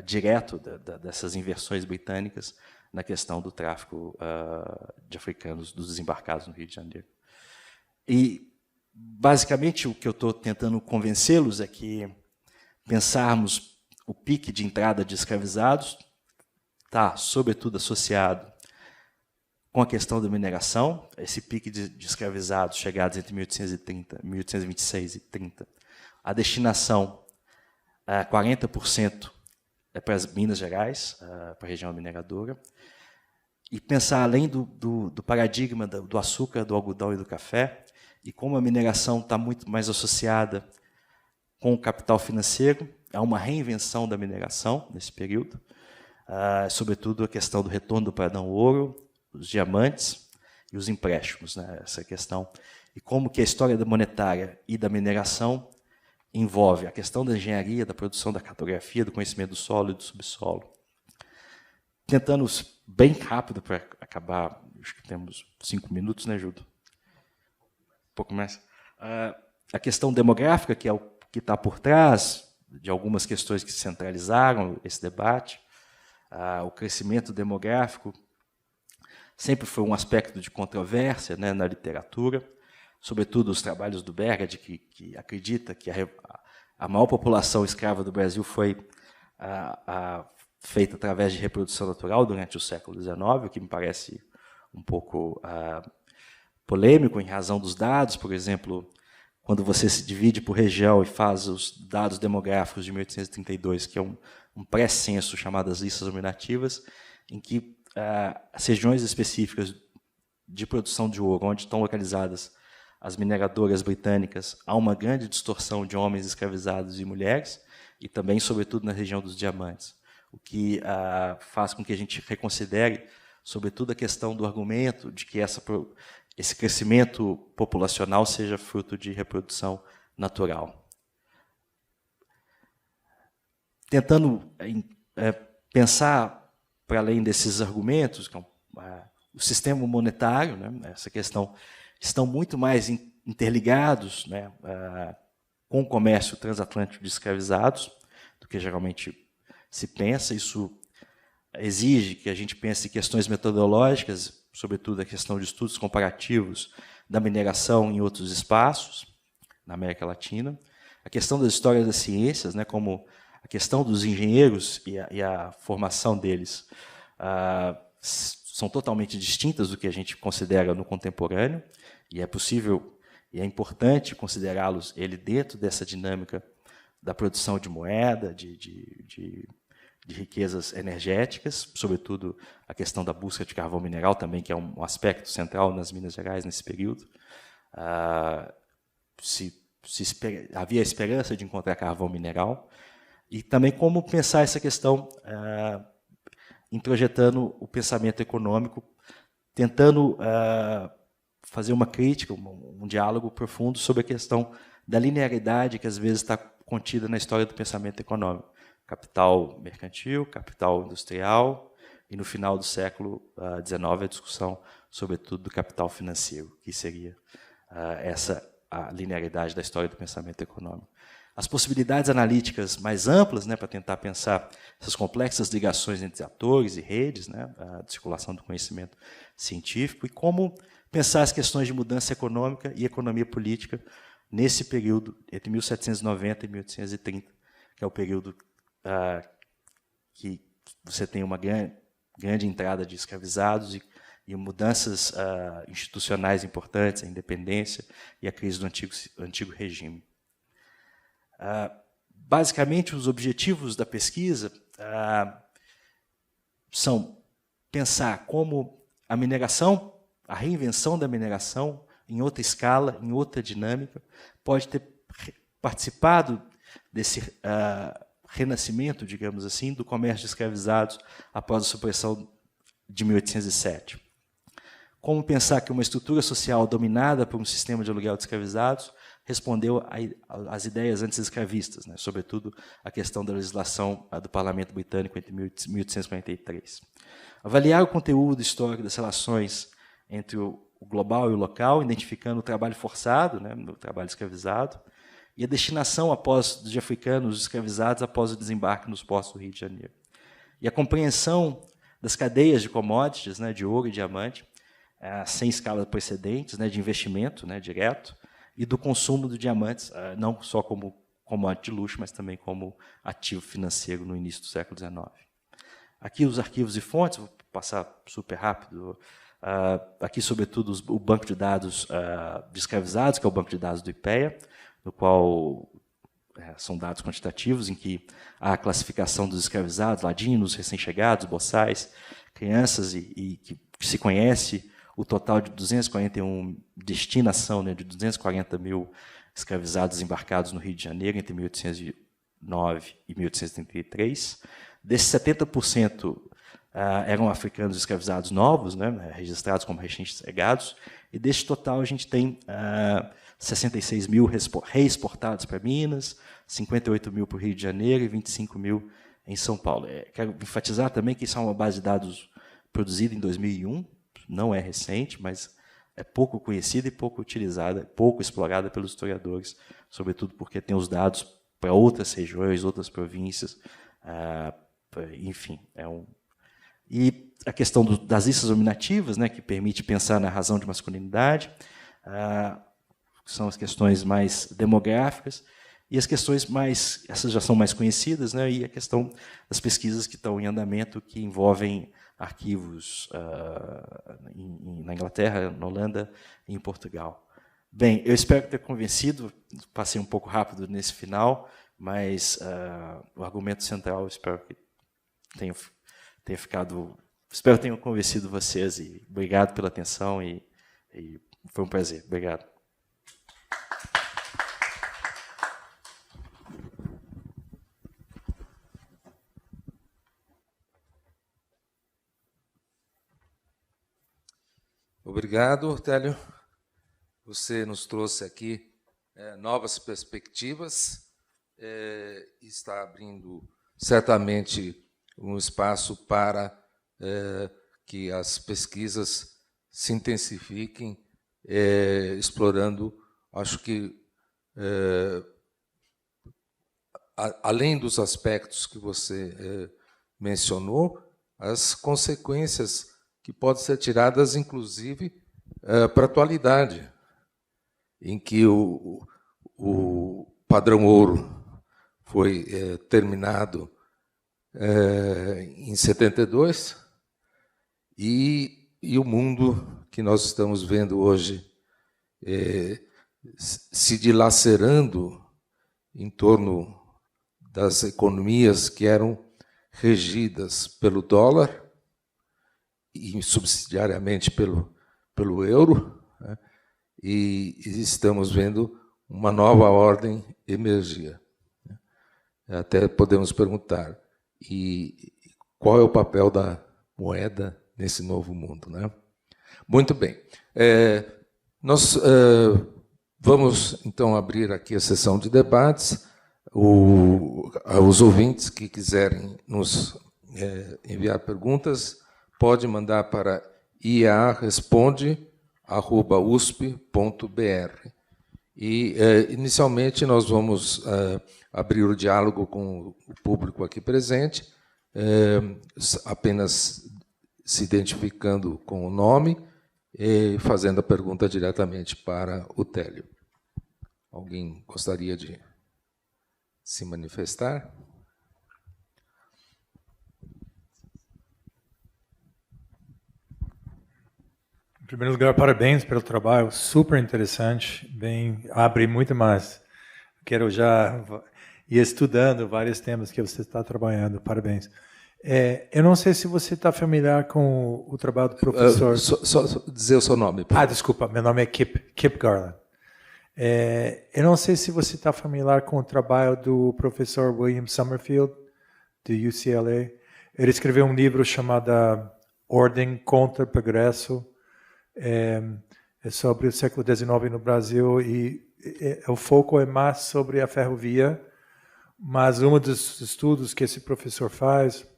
direto dessas inversões britânicas na questão do tráfico de africanos, dos desembarcados no Rio de Janeiro. E, basicamente, o que eu estou tentando convencê-los é que pensarmos o pique de entrada de escravizados está, sobretudo, associado com a questão da mineração, esse pique de escravizados chegados entre 1826 e 30. A destinação, 40% é para as Minas Gerais, para a região mineradora, e pensar além do paradigma do açúcar, do algodão e do café, e como a mineração está muito mais associada com o capital financeiro, há uma reinvenção da mineração nesse período, sobretudo a questão do retorno do padrão-ouro, os diamantes e os empréstimos, né, essa questão. E como que a história da monetária e da mineração envolve a questão da engenharia, da produção da cartografia, do conhecimento do solo e do subsolo. Tentando bem rápido para acabar, acho que temos 5 minutos, né, Judo? Um pouco mais. A questão demográfica, que é o que está por trás de algumas questões que centralizaram esse debate, o crescimento demográfico sempre foi um aspecto de controvérsia, né, na literatura, sobretudo os trabalhos do Bergad, que acredita que a maior população escrava do Brasil foi feita através de reprodução natural durante o século XIX, o que me parece um pouco polêmico em razão dos dados. Por exemplo, quando você se divide por região e faz os dados demográficos de 1832, que é um pré-censo chamado as listas nominativas, em que as regiões específicas de produção de ouro, onde estão localizadas as mineradoras britânicas, há uma grande distorção de homens escravizados e mulheres, e também, sobretudo, na região dos diamantes, o que faz com que a gente reconsidere, sobretudo, a questão do argumento de que esse crescimento populacional seja fruto de reprodução natural. Tentando pensar, para além desses argumentos, o sistema monetário, né, essa questão, estão muito mais interligados, né, com o comércio transatlântico de escravizados do que geralmente se pensa. Isso exige que a gente pense em questões metodológicas, sobretudo a questão de estudos comparativos da mineração em outros espaços, na América Latina. A questão das histórias das ciências, né, como a questão dos engenheiros e a formação deles são totalmente distintas do que a gente considera no contemporâneo, e é possível e é importante considerá-los dentro dessa dinâmica da produção de moeda, de riquezas energéticas, sobretudo a questão da busca de carvão mineral também, que é um aspecto central nas Minas Gerais nesse período. Havia a esperança de encontrar carvão mineral, e também como pensar essa questão introjetando o pensamento econômico, tentando fazer uma crítica, um diálogo profundo sobre a questão da linearidade que às vezes está contida na história do pensamento econômico. Capital mercantil, capital industrial, e no final do século XIX a discussão, sobretudo, do capital financeiro, que seria a linearidade da história do pensamento econômico. As possibilidades analíticas mais amplas, né, para tentar pensar essas complexas ligações entre atores e redes, né, a circulação do conhecimento científico, e como pensar as questões de mudança econômica e economia política nesse período, entre 1790 e 1830, que é o período que você tem uma grande entrada de escravizados e mudanças institucionais importantes, a independência e a crise do antigo regime. Basicamente, os objetivos da pesquisa são pensar como a mineração, a reinvenção da mineração, em outra escala, em outra dinâmica, pode ter participado desse renascimento, digamos assim, do comércio de escravizados após a supressão de 1807. Como pensar que uma estrutura social dominada por um sistema de aluguel de escravizados respondeu às ideias anti-escravistas, né? Sobretudo a questão da legislação do Parlamento Britânico entre 1843. Avaliar o conteúdo histórico das relações entre o global e o local, identificando o trabalho forçado, né, o trabalho escravizado, e a destinação dos africanos escravizados após o desembarque nos portos do Rio de Janeiro. E a compreensão das cadeias de commodities, né, de ouro e diamante, sem escala precedentes, né, de investimento, né, direto, e do consumo de diamantes, não só como commodity de luxo, mas também como ativo financeiro no início do século XIX. Aqui os arquivos e fontes, vou passar super rápido. Aqui, sobretudo, o banco de dados de escravizados, que é o banco de dados do IPEA, no qual são dados quantitativos, em que há a classificação dos escravizados, ladinos, recém-chegados, boçais, crianças, e que se conhece o total de 241 destinação, né, de 240 mil escravizados embarcados no Rio de Janeiro entre 1809 e 1833. Desses 70% eram africanos escravizados novos, né, registrados como recém-chegados, e deste total a gente tem 66 mil reexportados para Minas, 58 mil para o Rio de Janeiro e 25 mil em São Paulo. Quero enfatizar também que isso é uma base de dados produzida em 2001, não é recente, mas é pouco conhecida e pouco utilizada, pouco explorada pelos historiadores, sobretudo porque tem os dados para outras regiões, outras províncias, enfim. E a questão das listas nominativas, né, que permite pensar na razão de masculinidade, são as questões mais demográficas, e as questões essas já são mais conhecidas, né, e a questão das pesquisas que estão em andamento, que envolvem arquivos na Inglaterra, na Holanda e em Portugal. Bem, eu espero ter convencido, passei um pouco rápido nesse final, mas o argumento central, eu espero que tenha ficado, espero que tenha convencido vocês, e obrigado pela atenção, e foi um prazer. Obrigado. Obrigado, Ortélio. Você nos trouxe aqui novas perspectivas, está abrindo certamente um espaço para que as pesquisas se intensifiquem, explorando, acho que, além dos aspectos que você mencionou, as consequências que podem ser tiradas, inclusive, para a atualidade, em que o padrão ouro foi terminado em 72, e o mundo que nós estamos vendo hoje se dilacerando em torno das economias que eram regidas pelo dólar e subsidiariamente pelo euro, né? E estamos vendo uma nova ordem emergir. Até podemos perguntar, e qual é o papel da moeda nesse novo mundo, né? Muito bem. Nós vamos, então, abrir aqui a sessão de debates. Os ouvintes que quiserem nos enviar perguntas, pode mandar para iaresponde@usp.br. E, inicialmente, nós vamos abrir o diálogo com o público aqui presente, apenas se identificando com o nome e fazendo a pergunta diretamente para o Télio. Alguém gostaria de se manifestar? Em primeiro lugar, parabéns pelo trabalho, super interessante, abre muito mais. Quero já e estudando vários temas que você está trabalhando. Parabéns. Eu não sei se você está familiar com o trabalho do professor... Só dizer o seu nome. Desculpa, meu nome é Kip Garland. Eu não sei se você está familiar com o trabalho do professor William Summerfield, do UCLA. Ele escreveu um livro chamado Ordem contra Progresso. É sobre o século XIX no Brasil, e o foco é mais sobre a ferrovia, mas um dos estudos que esse professor faz,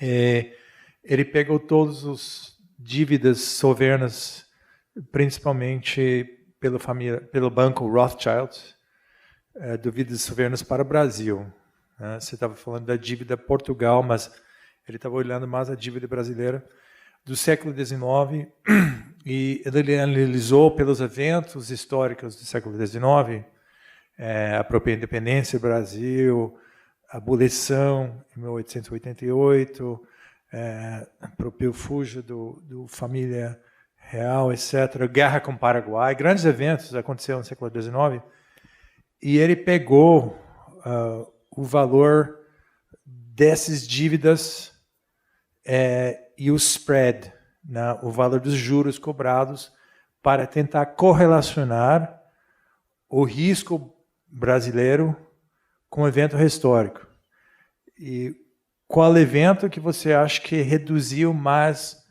ele pegou todas as dívidas sobernas, principalmente pelo banco Rothschild, dívidas sobernas para o Brasil. Você estava falando da dívida Portugal, mas ele estava olhando mais a dívida brasileira do século XIX, e ele analisou pelos eventos históricos do século XIX, a própria independência do Brasil, a abolição em 1888, o próprio fúgio do família real, etc., guerra com o Paraguai, grandes eventos aconteceram no século XIX, e ele pegou o valor dessas dívidas e o spread, né, o valor dos juros cobrados, para tentar correlacionar o risco brasileiro com o evento histórico. E qual evento que você acha que reduziu mais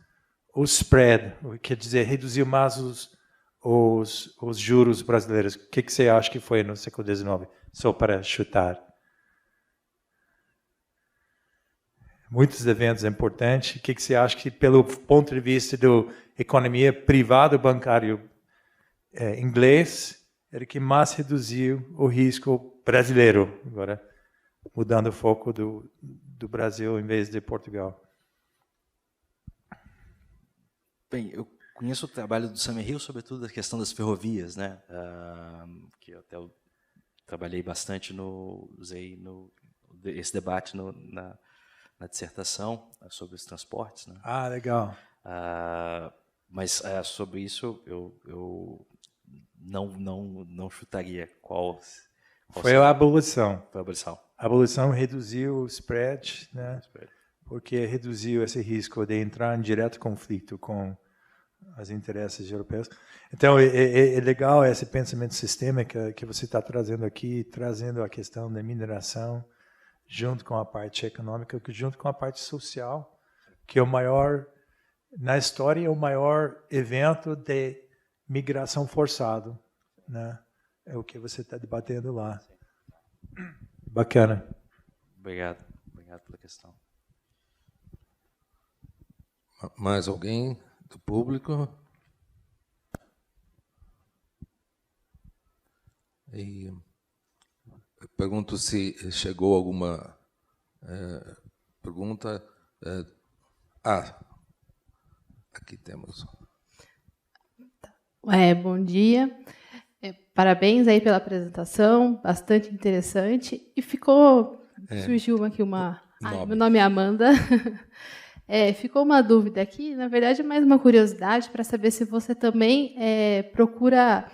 o spread, quer dizer, reduziu mais os juros brasileiros? O que você acha que foi no século XIX? Só para chutar. Muitos eventos importantes. O que você acha que, pelo ponto de vista da economia privada bancário inglês, era que mais reduziu o risco brasileiro? Agora, mudando o foco do Brasil em vez de Portugal. Bem, eu conheço o trabalho do Summerhill, sobretudo a questão das ferrovias, né? Que até eu trabalhei bastante, usei esse debate na dissertação sobre os transportes, né? Legal. Mas sobre isso eu não chutaria qual foi a abolição. Foi a abolição. A abolição reduziu o spread, né? Porque reduziu esse risco de entrar em direto conflito com os interesses europeus. Então, é legal esse pensamento sistêmico que você está trazendo aqui, trazendo a questão da mineração, junto com a parte econômica, junto com a parte social, que é o maior, na história, é o maior evento de migração forçado, né? É o que você está debatendo lá. Bacana. Obrigado pela questão. Mais alguém do público? E eu pergunto se chegou alguma pergunta. Aqui temos. Bom dia. Parabéns aí pela apresentação, bastante interessante. E surgiu aqui meu nome é Amanda. Ficou uma dúvida aqui, na verdade, mais uma curiosidade para saber se você também procura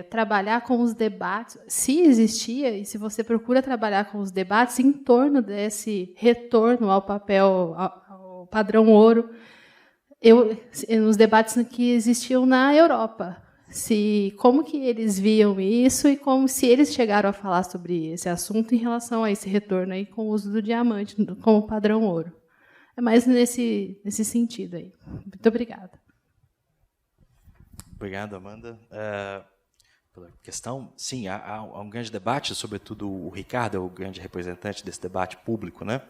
trabalhar com os debates, se existia, e se você procura trabalhar com os debates em torno desse retorno ao papel, ao padrão ouro, nos debates que existiam na Europa. Como que eles viam isso e como se eles chegaram a falar sobre esse assunto em relação a esse retorno aí com o uso do diamante como padrão ouro. É mais nesse sentido aí. Muito obrigada. Obrigado, Amanda, pela questão. Sim, há um grande debate, sobretudo o Ricardo é o grande representante desse debate público, né,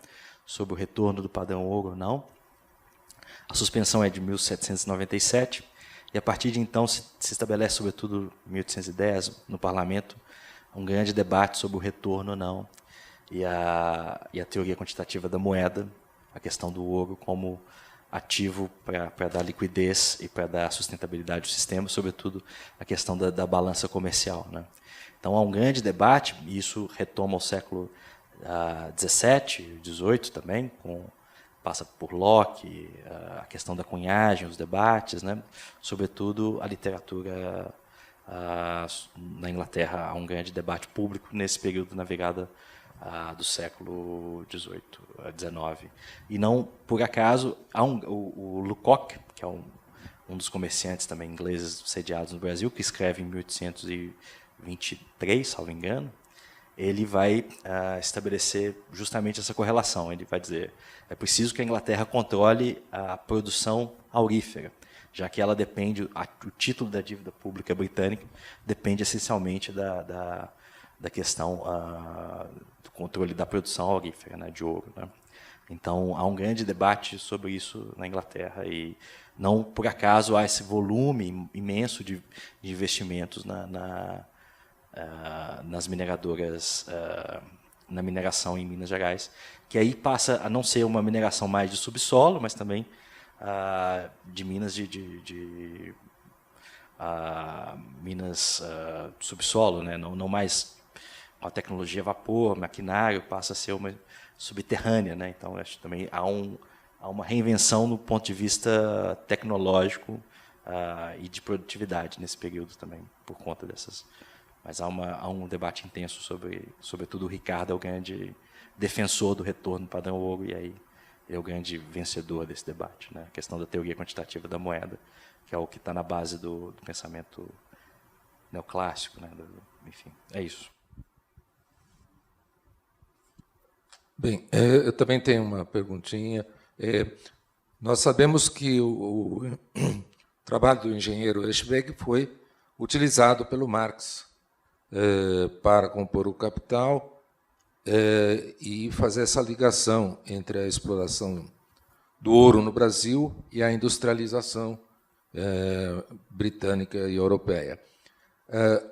sobre o retorno do padrão ouro ou não. A suspensão é de 1797, e a partir de então se estabelece, sobretudo em 1810, no parlamento, um grande debate sobre o retorno ou não, e a teoria quantitativa da moeda, a questão do ouro como ativo para dar liquidez e para dar sustentabilidade ao sistema, sobretudo a questão da balança comercial, né? Então há um grande debate, e isso retoma ao século XVII, XVIII também, passa por Locke, a questão da cunhagem, os debates, né? Sobretudo a literatura na Inglaterra há um grande debate público nesse período na virada do século XVIII, XIX. E não por acaso, há o Lucock, que é um dos comerciantes também ingleses sediados no Brasil, que escreve em 1823, salvo engano, ele vai estabelecer justamente essa correlação. Ele vai dizer, é preciso que a Inglaterra controle a produção aurífera, já que ela depende, o título da dívida pública britânica depende essencialmente da questão do controle da produção aurífera, né, de ouro, né? Então, há um grande debate sobre isso na Inglaterra e não por acaso há esse volume imenso de investimentos nas mineradoras, na mineração em Minas Gerais, que aí passa a não ser uma mineração mais de subsolo, mas também de minas minas subsolo, né? Não mais a tecnologia vapor, maquinário, passa a ser uma subterrânea, né? Então acho que também há uma reinvenção no ponto de vista tecnológico e de produtividade nesse período também por conta dessas. Mas há um debate intenso sobretudo o Ricardo é o grande defensor do retorno padrão ouro e aí é o grande vencedor desse debate, né? A questão da teoria quantitativa da moeda, que é o que está na base do pensamento neoclássico, né? Enfim, é isso. Bem, eu também tenho uma perguntinha. Nós sabemos que o trabalho do engenheiro Eschwege foi utilizado pelo Marx para compor o Capital e fazer essa ligação entre a exploração do ouro no Brasil e a industrialização britânica e europeia.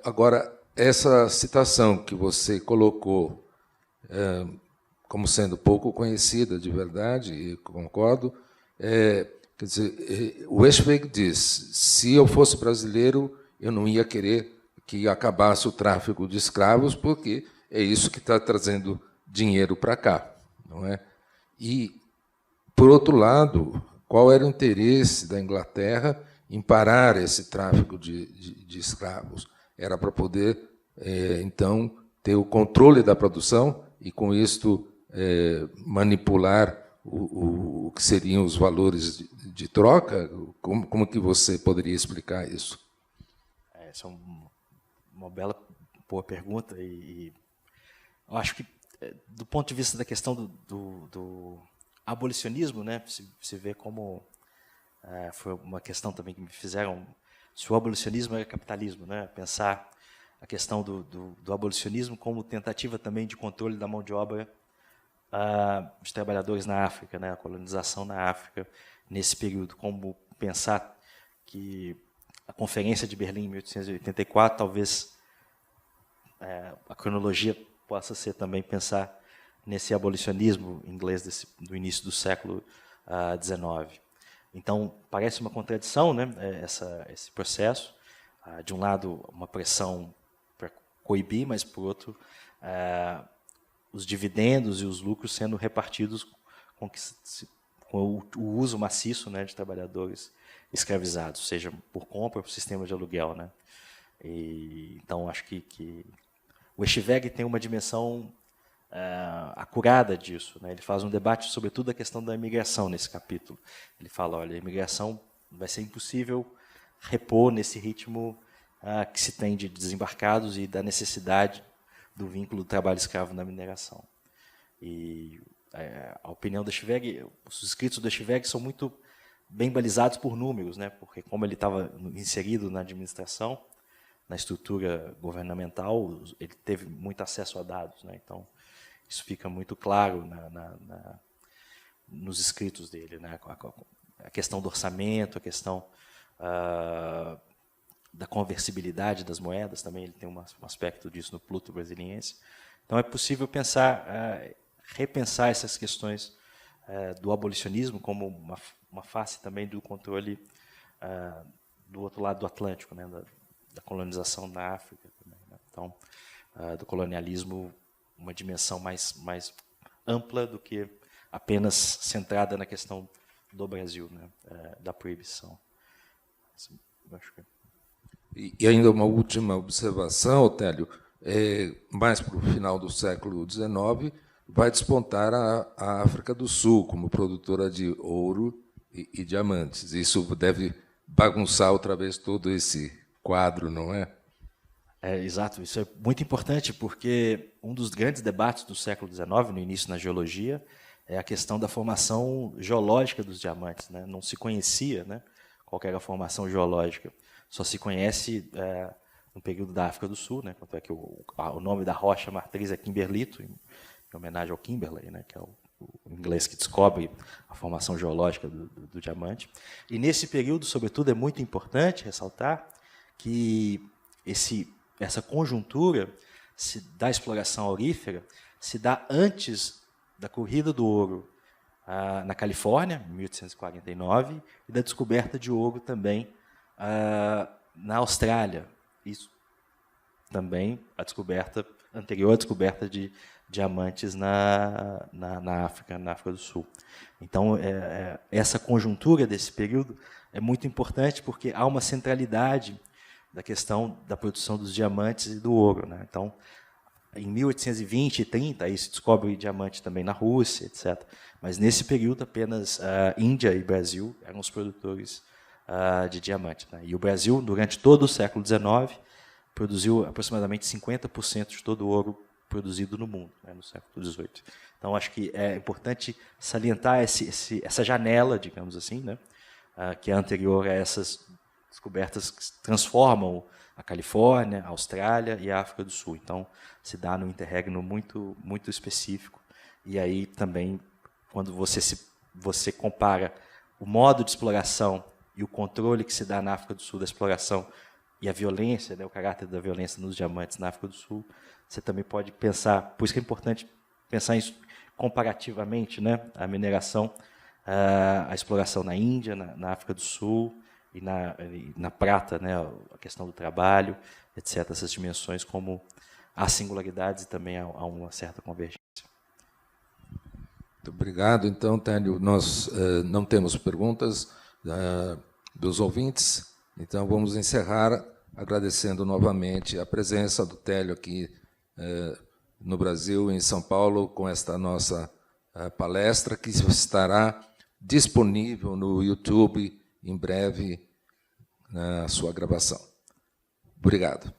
Agora, essa citação que você colocou como sendo pouco conhecida de verdade, e concordo, quer dizer, o Eschwege diz, se eu fosse brasileiro, eu não ia querer que acabasse o tráfico de escravos, porque é isso que está trazendo dinheiro para cá, não é? E, por outro lado, qual era o interesse da Inglaterra em parar esse tráfico de escravos? Era para poder, então, ter o controle da produção e, com isto, manipular o que seriam os valores de troca? Como que você poderia explicar isso? Essa é uma boa pergunta e eu acho que do ponto de vista da questão do abolicionismo, né, se vê como foi uma questão também que me fizeram se o abolicionismo era capitalismo, né, pensar a questão do abolicionismo como tentativa também de controle da mão de obra dos trabalhadores na África, né, a colonização na África nesse período, como pensar que a Conferência de Berlim em 1884, talvez a cronologia possa ser também pensar nesse abolicionismo inglês do início do século XIX. Então, parece uma contradição, né, esse processo. De um lado, uma pressão para coibir, mas, por outro, os dividendos e os lucros sendo repartidos com o uso maciço, né, de trabalhadores escravizados, seja por compra ou por sistema de aluguel, né? Então, acho que o Eschwege tem uma dimensão acurada disso, né? Ele faz um debate sobretudo da questão da imigração nesse capítulo. Ele fala, olha, a imigração vai ser impossível repor nesse ritmo que se tem de desembarcados e da necessidade do vínculo do trabalho escravo na mineração. E a opinião do Eschwege, os escritos do Eschwege são muito bem balizados por números, né? Porque como ele estava inserido na administração, na estrutura governamental, ele teve muito acesso a dados, né? Então, isso fica muito claro nos escritos dele, né? A questão do orçamento, a questão da conversibilidade das moedas, também ele tem um aspecto disso no Pluto Brasiliense. Então, é possível repensar essas questões do abolicionismo como uma face também do controle do outro lado do Atlântico, né, da colonização da África também, né? Então, do colonialismo, uma dimensão mais ampla do que apenas centrada na questão do Brasil, né, da proibição. Eu acho que... E ainda uma última observação, Télio, mais para o final do século XIX, vai despontar a África do Sul como produtora de ouro e diamantes. Isso deve bagunçar outra vez todo esse quadro, não é? Exato, isso é muito importante, porque um dos grandes debates do século XIX, no início na geologia, é a questão da formação geológica dos diamantes, né? Não se conhecia, né, qual era a formação geológica. Só se conhece no período da África do Sul, né? Quanto é que o nome da rocha matriz é Kimberlito, em homenagem ao Kimberley, né, que é o inglês que descobre a formação geológica do diamante. E nesse período, sobretudo, é muito importante ressaltar que essa conjuntura da exploração aurífera se dá antes da corrida do ouro na Califórnia, em 1849, e da descoberta de ouro também na Austrália. Isso também anterior à descoberta de diamantes na África do Sul. Então, essa conjuntura desse período é muito importante porque há uma centralidade da questão da produção dos diamantes e do ouro, né? Então, em 1820 e 30, aí se descobre diamante também na Rússia, etc. Mas, nesse período, apenas Índia e Brasil eram os produtores de diamante, né? E o Brasil, durante todo o século XIX, produziu aproximadamente 50% de todo o ouro produzido no mundo, né, no século XVIII. Então, acho que é importante salientar essa janela, digamos assim, né, que é anterior a essas descobertas que transformam a Califórnia, a Austrália e a África do Sul. Então, se dá num interregno muito, muito específico. E aí também, quando você compara o modo de exploração e o controle que se dá na África do Sul da exploração e a violência, né, o caráter da violência nos diamantes na África do Sul, você também pode pensar, por isso que é importante pensar isso comparativamente, né, a mineração, a exploração na Índia, na África do Sul e na prata, né, a questão do trabalho, etc. Essas dimensões, como há singularidades e também há uma certa convergência. Muito obrigado. Então, Télio, nós não temos perguntas dos ouvintes, então vamos encerrar agradecendo novamente a presença do Télio aqui no Brasil, em São Paulo, com esta nossa palestra, que estará disponível no YouTube em breve, na sua gravação. Obrigado.